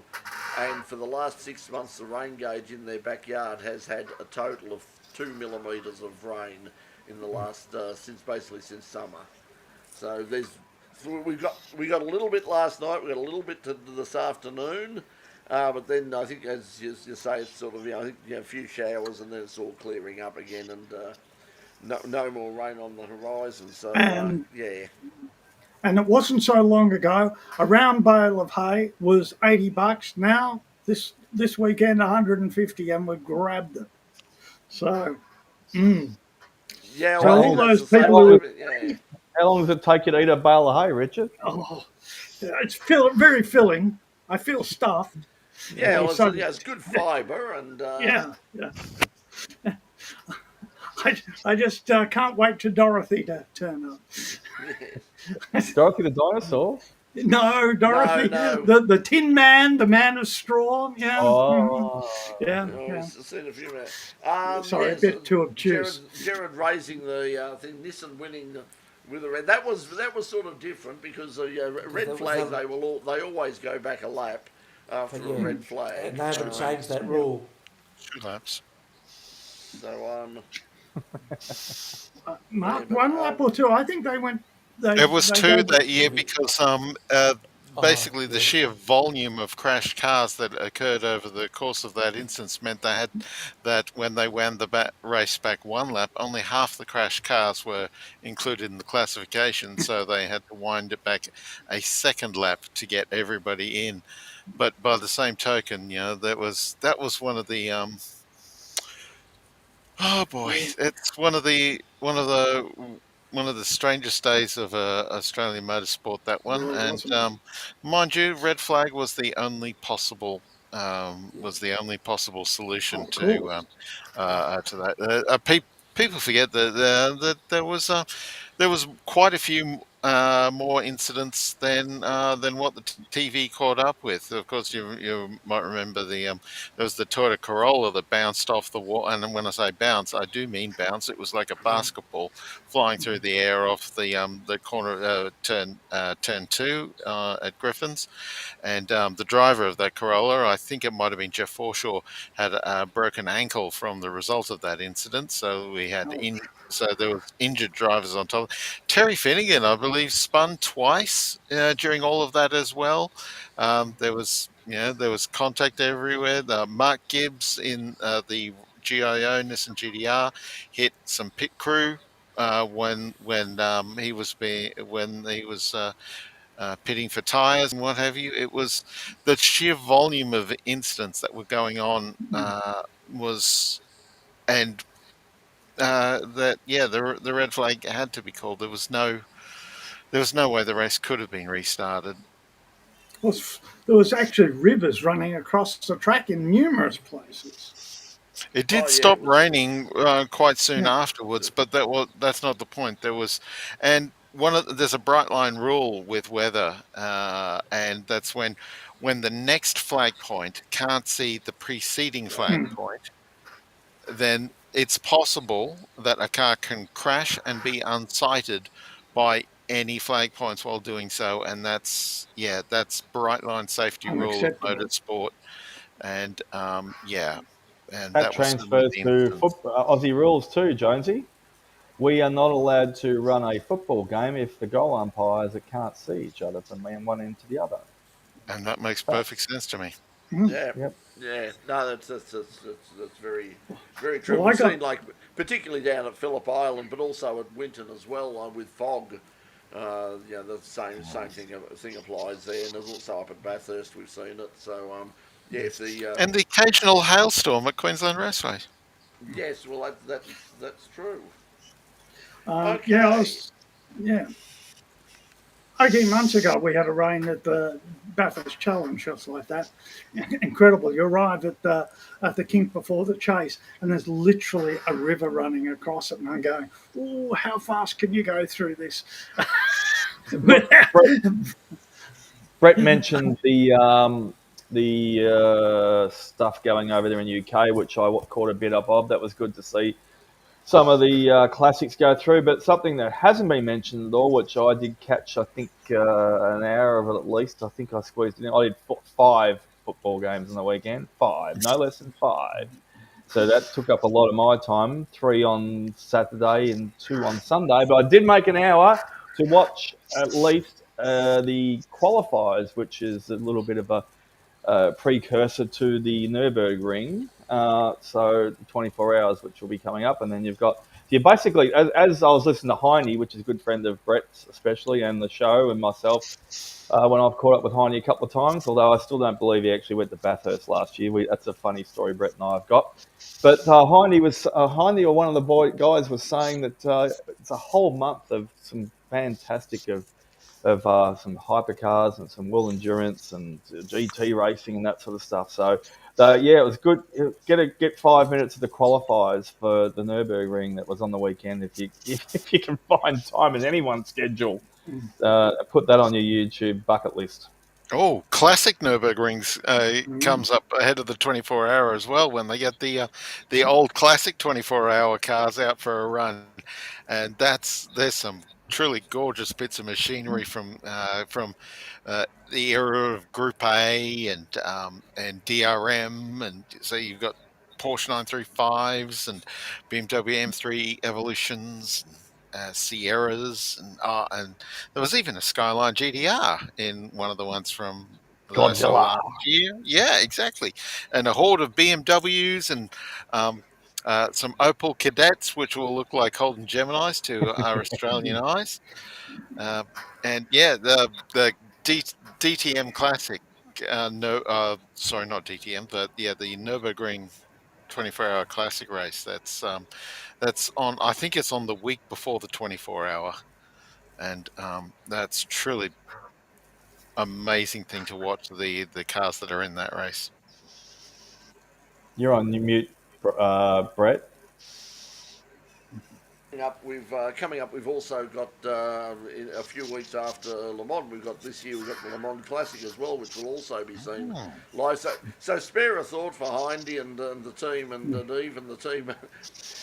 Speaker 2: and for the last 6 months the rain gauge in their backyard has had a total of 2 millimetres of rain in the last since summer. So we got a little bit last night. We got a little bit this afternoon, but then I think as you say, it's sort of I think a few showers and then it's all clearing up again and no more rain on the horizon. So
Speaker 6: And
Speaker 2: yeah.
Speaker 6: and it wasn't so long ago. A round bale of hay was $80. Now this weekend 150, and we grabbed it. So
Speaker 2: Yeah,
Speaker 6: So
Speaker 2: well, I
Speaker 6: all
Speaker 2: think that's
Speaker 6: those
Speaker 2: the same
Speaker 6: people
Speaker 2: with
Speaker 6: who
Speaker 2: every, yeah.
Speaker 5: How long does it take you to eat a bale of hay, Richard?
Speaker 6: it's very filling. I feel stuffed.
Speaker 2: Yeah, well,
Speaker 6: So
Speaker 2: it's good fibre and
Speaker 6: yeah. I just can't wait for Dorothy to turn up.
Speaker 5: Dorothy the dinosaur?
Speaker 6: No, Dorothy,
Speaker 2: no.
Speaker 6: the Tin Man, the Man of Straw. Yeah,
Speaker 5: Oh.
Speaker 6: yeah,
Speaker 2: I've
Speaker 6: yeah.
Speaker 2: seen a few minutes.
Speaker 6: Sorry, a
Speaker 2: Yes,
Speaker 6: bit too obtuse.
Speaker 2: Jared raising the thing, Nissan winning with a red. That was sort of different because red
Speaker 3: that was,
Speaker 2: flags they always go back a lap after a red flag.
Speaker 3: and they haven't changed that rule.
Speaker 4: 2 laps.
Speaker 2: So
Speaker 6: Mark,
Speaker 2: but,
Speaker 6: one lap or two. I think they went.
Speaker 4: It was
Speaker 6: They
Speaker 4: 2
Speaker 6: gave
Speaker 4: that year because basically the
Speaker 3: yeah.
Speaker 4: sheer volume of crashed cars that occurred over the course of that instance meant they had that when they wound the race back 1 lap, only half the crashed cars were included in the classification, so they had to wind it back a second lap to get everybody in. But by the same token, that was one of the oh boy, it's one of the strangest days of Australian motorsport. That one,
Speaker 6: really
Speaker 4: and
Speaker 6: wasn't.
Speaker 4: mind you, red flag was the only possible solution
Speaker 6: Oh, cool.
Speaker 4: to that. People forget that there was quite a few more incidents than what the TV caught up with. Of course, you might remember there was the Toyota Corolla that bounced off the wall, and when I say bounce, I do mean bounce. It was like a basketball flying through the air off the corner turn 2 at Griffins. And the driver of that Corolla, I think it might have been Jeff Forshaw, had a broken ankle from the result of that incident. So so there was injured drivers on top. Terry Finnegan, I believe, spun twice during all of that as well. There was contact everywhere. Mark Gibbs in the GIO Nissan GDR hit some pit crew when he was pitting for tires and what have you. It was the sheer volume of incidents that were going on was, and the red flag had to be called. There was no way the race could have been restarted.
Speaker 6: There was actually rivers running across the track in numerous places.
Speaker 4: It did
Speaker 2: yeah,
Speaker 4: stop
Speaker 2: it was,
Speaker 4: raining quite soon
Speaker 6: Yeah.
Speaker 4: afterwards, but that's not the point. And there's a bright line rule with weather, and that's when the next flag point can't see the preceding flag point, then it's possible that a car can crash and be unsighted by any flag points while doing so, and that's bright line safety rule of
Speaker 6: Unacceptable.
Speaker 4: motorsport, and and
Speaker 5: That
Speaker 4: that was some of
Speaker 5: transfers
Speaker 4: the
Speaker 5: to
Speaker 4: incidents.
Speaker 5: Aussie rules too, Jonesy. We are not allowed to run a football game if the goal umpires can't see each other from one end to the other.
Speaker 4: And that makes perfect
Speaker 5: Facts.
Speaker 4: sense to me.
Speaker 2: yeah.
Speaker 5: Yep.
Speaker 2: Yeah, no, that's very, very true.
Speaker 6: Well, I
Speaker 2: We've
Speaker 6: got
Speaker 2: seen particularly down at Phillip Island, but also at Winton as well with fog. The same thing applies there, and there's also up at Bathurst we've seen it. So if the
Speaker 4: And the occasional hailstorm at Queensland Raceway.
Speaker 2: yes, well that's true.
Speaker 6: Yeah,
Speaker 2: Okay.
Speaker 6: yeah. 18 months ago, we had a rain at the Bathurst Challenge, just like that. Incredible. You arrive at the kink before the chase, and there's literally a river running across it, and I'm going, "Oh, how fast can you go through this?"
Speaker 5: Brett mentioned the stuff going over there in UK, which I caught a bit up of. That was good to see some of the classics go through, but something that hasn't been mentioned at all, which I did catch, I think an hour of it at least. I think I squeezed it in. I did 5 football games on the weekend, 5, no less than 5. So that took up a lot of my time, 3 on Saturday and 2 on Sunday. But I did make an hour to watch at least the qualifiers, which is a little bit of a precursor to the Nürburgring. So 24 hours, which will be coming up. And then you've got, you basically, as I was listening to Heine, which is a good friend of Brett's especially, and the show and myself, when I've caught up with Heine a couple of times, although I still don't believe he actually went to Bathurst last year. That's a funny story Brett and I have got. But Heine or one of the guys was saying that it's a whole month of some fantastic of some hypercars and some World Endurance and GT racing and that sort of stuff. So, yeah, it was good. Get 5 minutes of the qualifiers for the Nürburgring that was on the weekend. If you can find time in anyone's schedule, put that on your YouTube bucket list.
Speaker 4: Oh, classic Nürburgrings comes up ahead of the 24-hour as well when they get the old classic 24-hour cars out for a run, and there's some truly gorgeous bits of machinery from the era of Group A and DRM, and so you've got Porsche 935s and BMW M3 Evolutions. Sierras and there was even a Skyline GDR in one of the ones from that I saw
Speaker 5: Godzilla.
Speaker 4: last year. Yeah, exactly. And a horde of BMWs and some Opel Cadets, which will look like Holden Geminis to our Australian eyes. And yeah, the DTM Classic. Sorry, not DTM, but yeah, the Nürburgring 24-hour classic race. That's on. I think it's on the week before the 24-hour, and that's truly amazing thing to watch the cars that are in that race.
Speaker 5: You're on mute, Brett.
Speaker 2: Coming up, we've also got in a few weeks after Le Mans. We've got this year. We've got the Le Mans Classic as well, which will also be seen live. So spare a thought for Hindy and the team, and even the team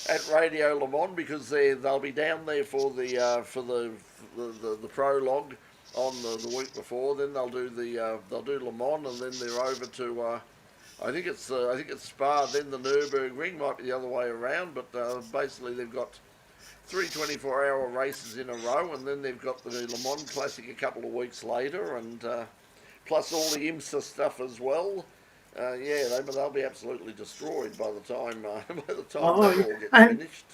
Speaker 2: at Radio Le Mans, because they'll be down there for the prologue on the week before. Then they'll do Le Mans, and then they're over to. I think it's Spa, then the Nürburgring. Might be the other way around, but basically they've got 3 24-hour races in a row, and then they've got the Le Mans Classic a couple of weeks later, and plus all the IMSA stuff as well. They'll be absolutely destroyed by the time that all gets finished.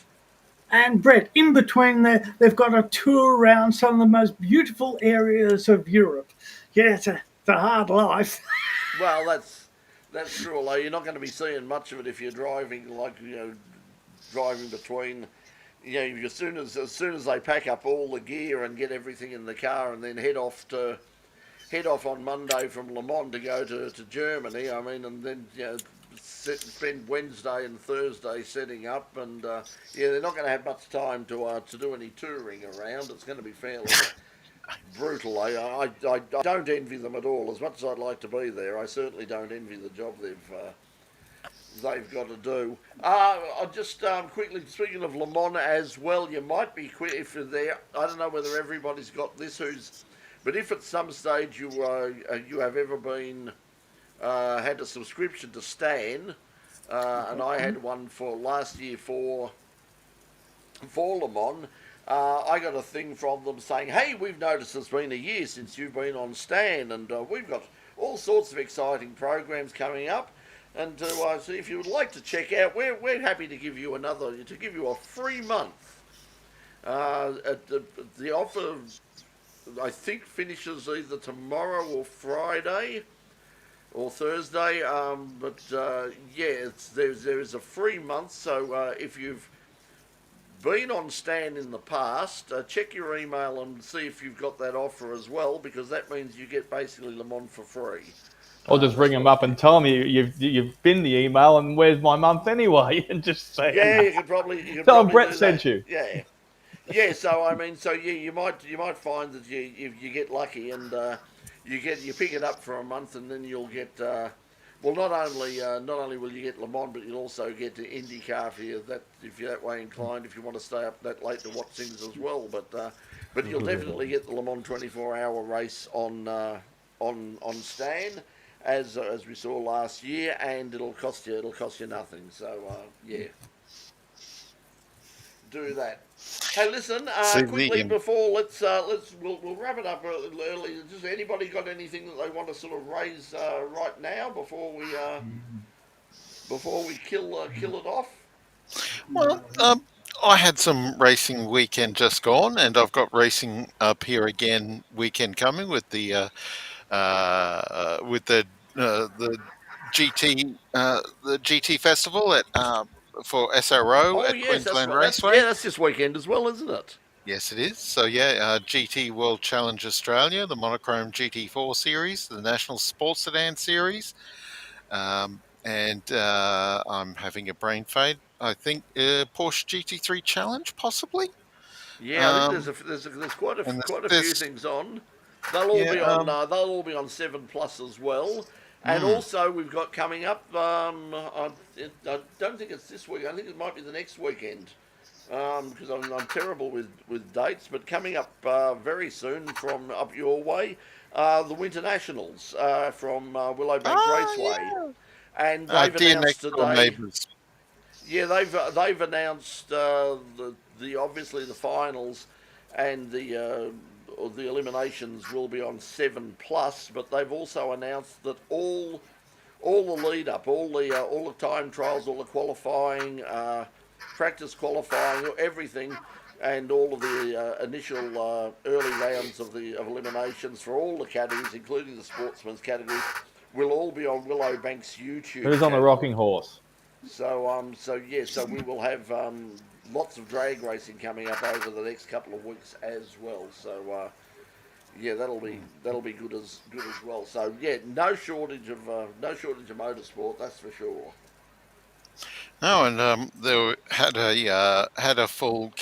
Speaker 6: And Brett, in between there, they've got a tour around some of the most beautiful areas of Europe. Yeah, it's a hard life.
Speaker 2: Well, that's true. Although you're not going to be seeing much of it if you're driving, driving between. As soon as they pack up all the gear and get everything in the car, and then head off on Monday from Le Mans to go to Germany. I mean, and then spend Wednesday and Thursday setting up, and they're not going to have much time to do any touring around. It's going to be fairly brutal. I don't envy them at all. As much as I'd like to be there, I certainly don't envy the job they've got to do. I'll just quickly, speaking of Le Mans as well, you might be quick if you're there. I don't know whether everybody's got this, but if at some stage you have ever been had a subscription to Stan, and I had one for last year for Le Mans, I got a thing from them saying, "Hey, we've noticed it's been a year since you've been on Stan, and we've got all sorts of exciting programs coming up. And so if you would like to check out, we're happy to give you a free month. The offer I think finishes either tomorrow or Friday or Thursday. Yeah, there is a free month. So if you've been on stand in the past, check your email and see if you've got that offer as well, because that means you get basically Le Mans for free.
Speaker 5: Or just ring
Speaker 2: That's
Speaker 5: them
Speaker 2: what.
Speaker 5: up and tell them you've been the email and where's my month anyway, and just
Speaker 2: Yeah,
Speaker 5: say,
Speaker 2: you could
Speaker 5: tell them
Speaker 2: probably
Speaker 5: Brett
Speaker 2: do
Speaker 5: sent
Speaker 2: that.
Speaker 5: you.
Speaker 2: Yeah, yeah. So I mean, so yeah, you might find that you get lucky and you pick it up for a month and then you'll get. Well, not only will you get Le Mans, but you'll also get the IndyCar if you're that way inclined. If you want to stay up that late to watch things as well, but you'll definitely get the Le Mans 24-hour race on stand, as we saw last year, and it'll cost you nothing. So yeah, do that. Hey, listen,
Speaker 4: See
Speaker 2: quickly
Speaker 4: the
Speaker 2: before we'll wrap it up early. Does anybody got anything that they want to sort of raise right now before we kill it off?
Speaker 4: well, I had some racing weekend just gone, and I've got racing up here again weekend coming with the GT festival at for SRO
Speaker 2: Oh
Speaker 4: at
Speaker 2: yes,
Speaker 4: Queensland Raceway.
Speaker 2: that's this weekend as well, isn't it?
Speaker 4: Yes, it is. So yeah, GT World Challenge Australia, the Monochrome GT4 series, the National Sports Sedan series, and I'm having a brain fade. I think Porsche GT3 Challenge, possibly.
Speaker 2: Yeah, I think
Speaker 4: Um,
Speaker 2: there's quite a
Speaker 4: and
Speaker 2: quite a few
Speaker 4: this,
Speaker 2: things on. They'll all
Speaker 4: yeah,
Speaker 2: be on they'll all be on 7 Plus as well. And
Speaker 4: mm,
Speaker 2: also we've got coming up. I don't think it's this week. I think it might be the next weekend. Because I'm terrible with dates. But coming up very soon from up your way, the Winter Nationals from Willowbank Raceway,
Speaker 4: yeah,
Speaker 2: and they've
Speaker 4: dear
Speaker 2: announced
Speaker 4: next door
Speaker 2: today.
Speaker 4: neighbours.
Speaker 2: Yeah, they've announced the obviously the finals and the eliminations will be on 7 Plus, but they've also announced that all the lead up, all the time trials, all the qualifying, practice qualifying, everything, and all of the initial early rounds of eliminations for all the categories, including the sportsman's categories, will all be on Willowbank's YouTube
Speaker 5: Who's on the
Speaker 2: channel.
Speaker 5: rocking horse?
Speaker 2: So we will have lots of drag racing coming up over the next couple of weeks as well. So yeah, that'll be good as well. So yeah, no shortage of motorsport, that's for sure.
Speaker 4: No, and had a full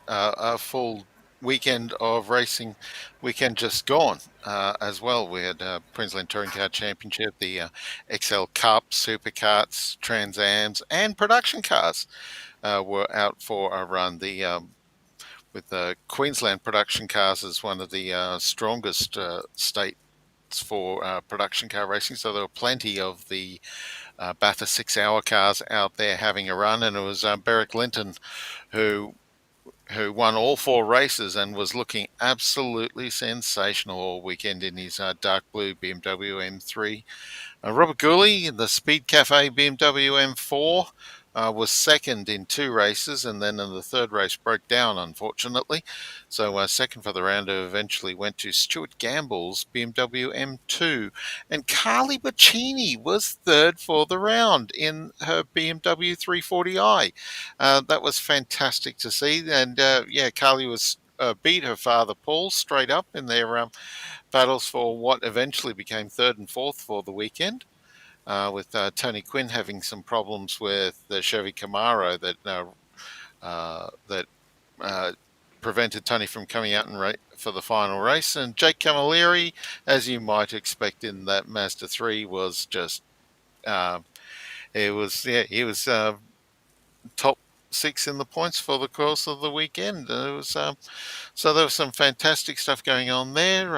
Speaker 4: a full weekend of racing weekend just gone as well. We had Queensland Touring Car Championship, the XL Cup, Supercarts, Trans Ams, and production cars were out for a run. With the Queensland production cars as one of the strongest states for production car racing, so there were plenty of the Bathurst 6 hour cars out there having a run, and it was Beric Linton who won all 4 races and was looking absolutely sensational all weekend in his dark blue BMW M3. Robert Gooley in the Speed Cafe BMW M4 was second in 2 races, and then in the third race broke down, unfortunately. So second for the round eventually went to Stuart Gamble's BMW M2. And Carly Boccini was third for the round in her BMW 340i. That was fantastic to see. And yeah, Carly was beat her father Paul straight up in their battles for what eventually became third and fourth for the weekend, with Tony Quinn having some problems with the Chevy Camaro that prevented Tony from coming out and for the final race. And Jake Camilleri, as you might expect in that Mazda 3, was just he was top 6 in the points for the course of the weekend. It was so there was some fantastic stuff going on there.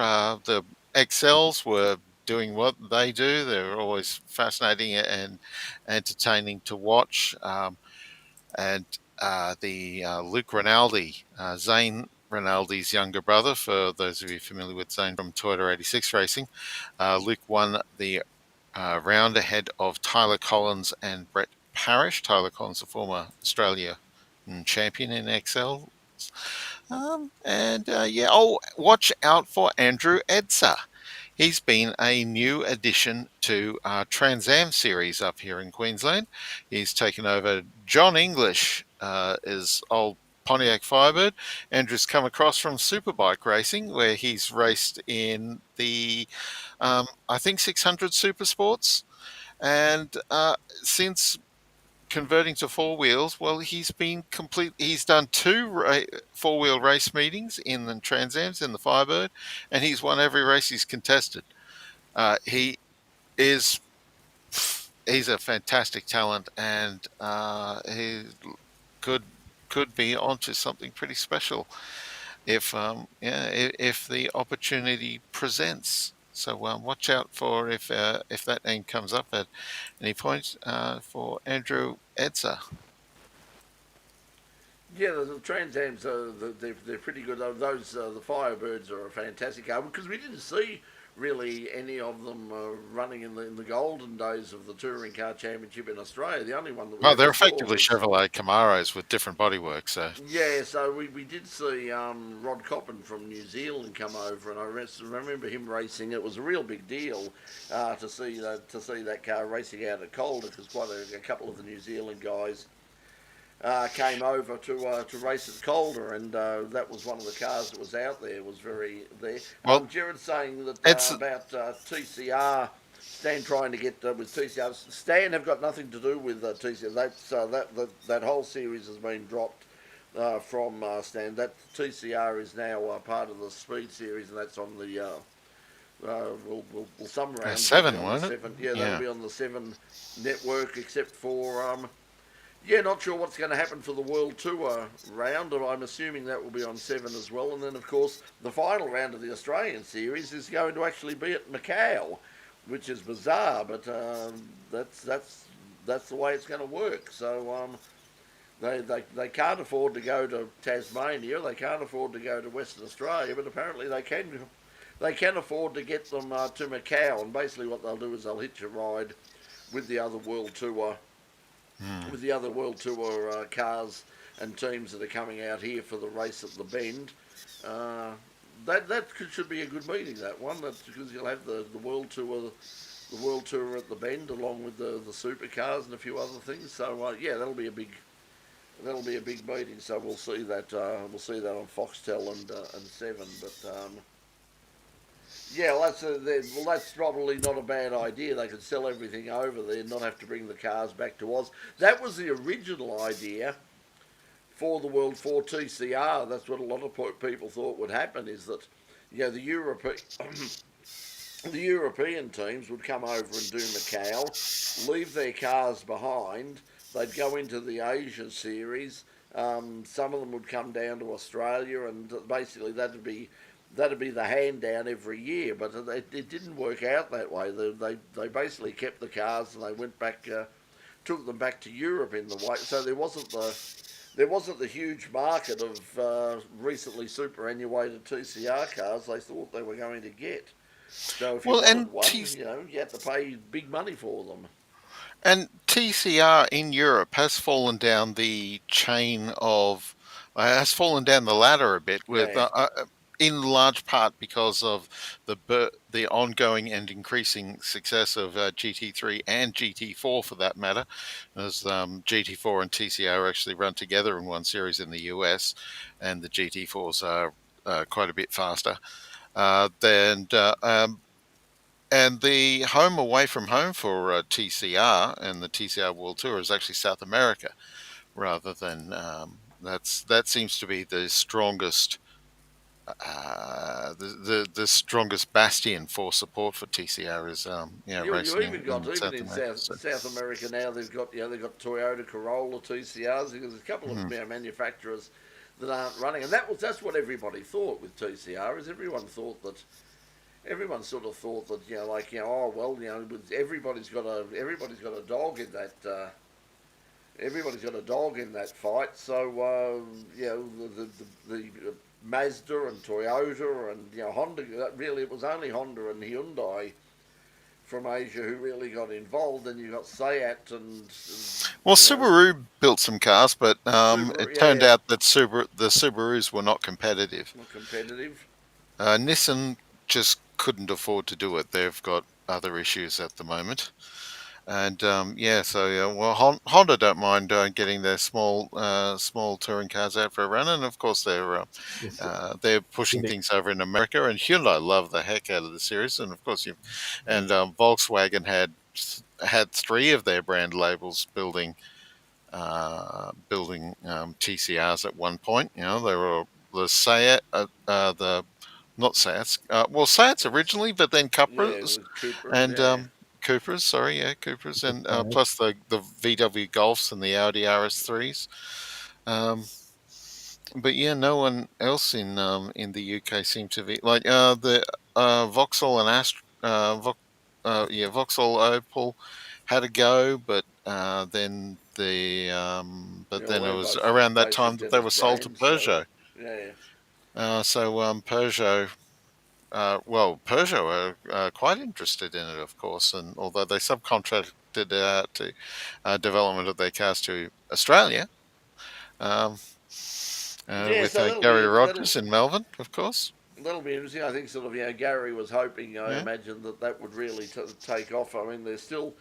Speaker 4: The XLs were doing what they do. They're always fascinating and entertaining to watch. And the Luke Rinaldi, Zane Rinaldi's younger brother, for those of you familiar with Zane from Toyota 86 Racing, Luke won the round ahead of Tyler Collins and Brett Parrish. Tyler Collins, a former Australia champion in XL Watch out for Andrew Edser. He's been a new addition to our Trans Am series up here in Queensland. He's taken over John English, his old Pontiac Firebird. Andrew's come across from Superbike racing, where he's raced in the, I think, 600 Super Sports. And since converting to four wheels, well, he's done two four-wheel race meetings in the Trans Ams in the Firebird, and he's won every race he's contested. He is he's a fantastic talent, and he could be onto something pretty special if the opportunity presents. So watch out for if that name comes up at any point for Andrew Edser.
Speaker 2: Yeah, the Trans Ams, they're pretty good. Those the Firebirds are a fantastic car because we didn't see really any of them running in the golden days of the Touring Car Championship in Australia. The only one that we
Speaker 4: They're
Speaker 2: ever saw
Speaker 4: effectively
Speaker 2: was,
Speaker 4: Chevrolet Camaros with different bodywork. So
Speaker 2: yeah, so we did see Rod Coppin from New Zealand come over, and I remember him racing. It was a real big deal to see that car racing out at Calder because quite a couple of the New Zealand guys came over to race at Calder, and that was one of the cars that was out there. Was very there.
Speaker 4: Well,
Speaker 2: Jared's saying that
Speaker 4: it's
Speaker 2: about TCR. Stan trying to get with TCR. Stan have got nothing to do with TCR. That whole series has been dropped from Stan. That TCR is now part of the Speed series, and that's on the. Some rounds
Speaker 4: 7,
Speaker 2: on
Speaker 4: won't it?
Speaker 2: 7. Yeah, that'll be on the 7 network, except for yeah, not sure what's going to happen for the World Tour round, but I'm assuming that will be on 7 as well. And then, of course, the final round of the Australian Series is going to actually be at Macau, which is bizarre, but that's the way it's going to work. So they can't afford to go to Tasmania, they can't afford to go to Western Australia, but apparently they can afford to get them to Macau. And basically, what they'll do is they'll hitch a ride with the other World Tour. With the other World Tour cars and teams that are coming out here for the race at the Bend. Should be a good meeting, that one. That's because you'll have the World Tour at the Bend along with the supercars and a few other things. So yeah, that'll be a big meeting. So we'll see that on Foxtel and 7. But yeah, that's probably not a bad idea. They could sell everything over there and not have to bring the cars back to Oz. That was the original idea for the World 4 TCR. That's what a lot of people thought would happen, is that the European teams would come over and do Macau, leave their cars behind. They'd go into the Asia series. Some of them would come down to Australia, and basically that'd be the hand down every year, but it didn't work out that way. They basically kept the cars and they went back, took them back to Europe in the way. So there wasn't the huge market of recently superannuated TCR cars they thought they were going to get. So if you wanted one, you had to pay big money for them.
Speaker 4: And TCR in Europe has fallen down the chain of, has fallen down the ladder a bit with. In large part because of the ongoing and increasing success of GT3 and GT4 for that matter, as GT4 and TCR actually run together in one series in the US, and the GT4s are quite a bit faster. And the home away from home for TCR and the TCR World Tour is actually South America, rather than that seems to be the strongest. The strongest bastion for support for TCR is racing
Speaker 2: in South America now. They've got Toyota Corolla TCRs. There's a couple of manufacturers that aren't running, and that's what everybody thought with TCR. Is everyone sort of thought that everybody's got a dog in that. Everybody's got a dog in that fight. So the Mazda and Toyota and Honda. Really, it was only Honda and Hyundai from Asia who really got involved. Then you got Seat and
Speaker 4: Well,
Speaker 2: you know,
Speaker 4: Subaru built some cars, but
Speaker 2: Subaru,
Speaker 4: it turned
Speaker 2: yeah,
Speaker 4: out that the Subarus were not competitive.
Speaker 2: not competitive.
Speaker 4: Nissan just couldn't afford to do it. They've got other issues at the moment. And well, Honda don't mind getting their small touring cars out for a run, and of course they're pushing things over in America. And Hyundai love the heck out of the series, and of course Volkswagen had three of their brand labels building TCRs at one point. You know, they were the Seat, the not Seats, Seats originally, but then
Speaker 2: Yeah,
Speaker 4: Cupras
Speaker 2: with Cooper,
Speaker 4: and
Speaker 2: yeah.
Speaker 4: Cupras, and plus the VW Golfs and the Audi RS3s. But yeah, no one else in the UK seemed to be like the Vauxhall and Vauxhall Opel had a go, but then it
Speaker 2: We're
Speaker 4: was
Speaker 2: both
Speaker 4: around that
Speaker 2: basic
Speaker 4: time that they
Speaker 2: Dennis
Speaker 4: were sold to
Speaker 2: brands, so
Speaker 4: Peugeot.
Speaker 2: yeah.
Speaker 4: Peugeot. Peugeot are quite interested in it, of course, and although they subcontracted out to development of their cars to Australia, um,
Speaker 2: Yeah,
Speaker 4: with
Speaker 2: so
Speaker 4: Gary Rogers in Melbourne, of course.
Speaker 2: that'll be interesting. I think Gary was hoping. I
Speaker 4: Yeah.
Speaker 2: imagine that would really take off. I mean, they're still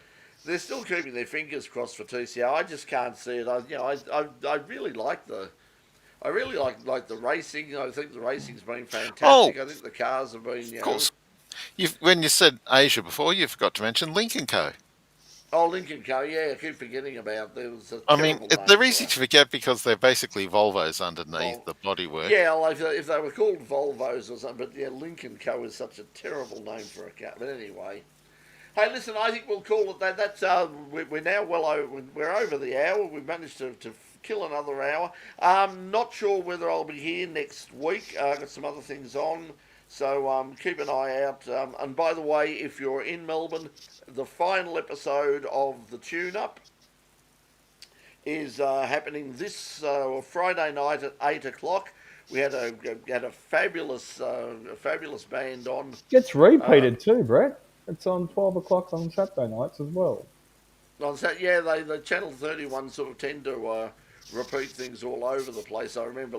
Speaker 2: keeping their fingers crossed for TCR. I just can't see it. I really like the. I really like the racing. I think the racing's been
Speaker 4: Oh,
Speaker 2: fantastic. I think the cars have been,
Speaker 4: of course. When you said Asia before, you forgot to mention Lincoln Co.
Speaker 2: Oh, Lincoln Co. Yeah, I keep forgetting about. There was a
Speaker 4: I mean,
Speaker 2: terrible name
Speaker 4: they're
Speaker 2: for
Speaker 4: easy
Speaker 2: that.
Speaker 4: to forget because they're basically Volvos underneath
Speaker 2: Vol-
Speaker 4: the bodywork.
Speaker 2: Yeah, well, if they were called Volvos or something, but yeah, Lincoln Co. is such a terrible name for a car. But anyway, hey, listen, I think we'll call it that. We're now well over. We're over the hour. We've managed to kill another hour. Not sure whether I'll be here next week. I've got some other things on. So keep an eye out. And by the way, if you're in Melbourne, the final episode of the Tune-Up is happening this Friday night at 8 o'clock. We had a fabulous band on.
Speaker 5: Gets repeated too, Brett. It's on 12 o'clock on Saturday nights as well.
Speaker 2: On Saturday, yeah, the Channel 31 sort of tend to repeat things all over the place. I remember,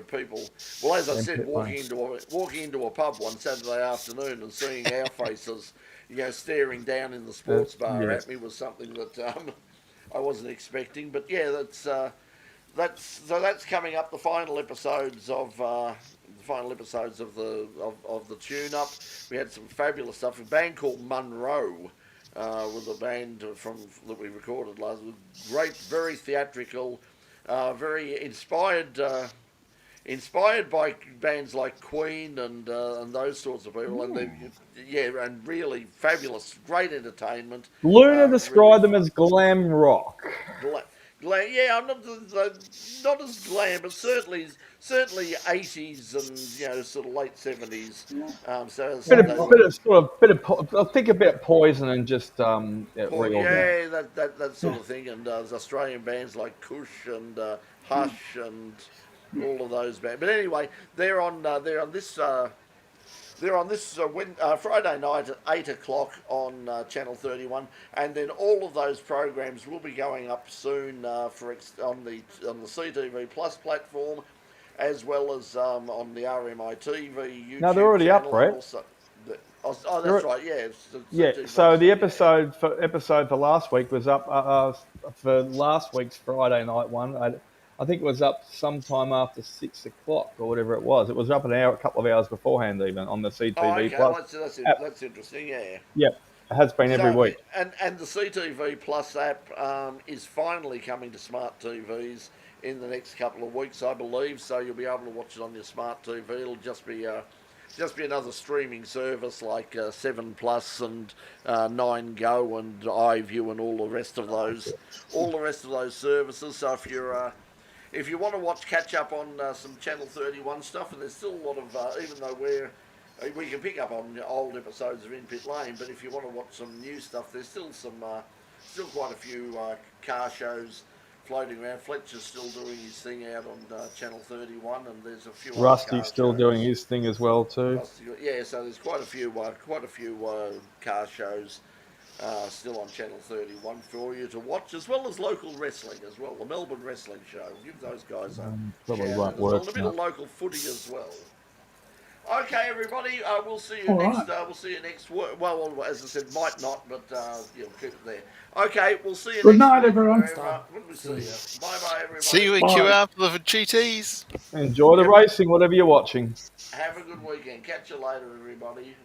Speaker 2: people. Well, as I said, walking into a pub one Saturday afternoon and seeing our faces, staring down in the sports bar
Speaker 5: yes.
Speaker 2: at me was something that I wasn't expecting. But yeah, that's coming up. The final episodes of the tune-up. We had some fabulous stuff. A band called Monroe. With a band that we recorded last week. Great, very theatrical, very inspired by bands like Queen and those sorts of people, and really fabulous, great entertainment.
Speaker 5: Luna described them as glam rock.
Speaker 2: Yeah, I'm not as glam, but certainly 80s and sort of late 70s.
Speaker 5: I think a bit of Poison and just
Speaker 2: yeah, that sort of thing, and there's Australian bands like Kush and Hush and all of those bands. But anyway, they're on this Friday night at 8 o'clock on Channel 31, and then all of those programs will be going up soon on the CTV Plus platform, as well as on the RMITV YouTube.
Speaker 5: No, they're already
Speaker 2: channel,
Speaker 5: up, right?
Speaker 2: That's right. Yeah.
Speaker 5: Yeah. So the episode for last week was up for last week's Friday night one. I think it was up sometime after 6 o'clock or whatever it was. It was up a couple of hours beforehand, even on the CTV Plus.
Speaker 2: That's interesting. Yeah.
Speaker 5: Yeah, it has been every week.
Speaker 2: And the CTV Plus app is finally coming to smart TVs in the next couple of weeks, I believe. So you'll be able to watch it on your smart TV. It'll just be another streaming service like 7 Plus and 9 Go and iView and all the rest of those services. So if you want to catch up on some Channel 31 stuff, and there's still a lot of even though we can pick up on old episodes of In Pit Lane, but if you want to watch some new stuff, there's still quite a few car shows floating around. Fletcher's still doing his thing out on Channel 31, and there's a few.
Speaker 5: Rusty's still doing his thing as well too.
Speaker 2: Yeah, so there's quite a few car shows still on Channel 31 for you to watch, as well as local wrestling as well, the Melbourne Wrestling Show. Give those guys a
Speaker 5: Probably
Speaker 2: shout
Speaker 5: won't
Speaker 2: out as well,
Speaker 5: work
Speaker 2: and a bit
Speaker 5: now.
Speaker 2: of local footy as well. Okay, everybody, we'll see you
Speaker 6: All
Speaker 2: next.
Speaker 6: right.
Speaker 2: We'll see you next. Well, as I said, might not, but you'll keep it there. Okay, we'll see you
Speaker 6: Good
Speaker 2: next
Speaker 6: night,
Speaker 2: week.
Speaker 6: everyone.
Speaker 2: When we see you. Bye, bye, everybody.
Speaker 4: See you in
Speaker 6: Bye.
Speaker 4: QR for the GTs.
Speaker 5: Enjoy the racing, whatever you're watching.
Speaker 2: Have a good weekend. Catch you later, everybody.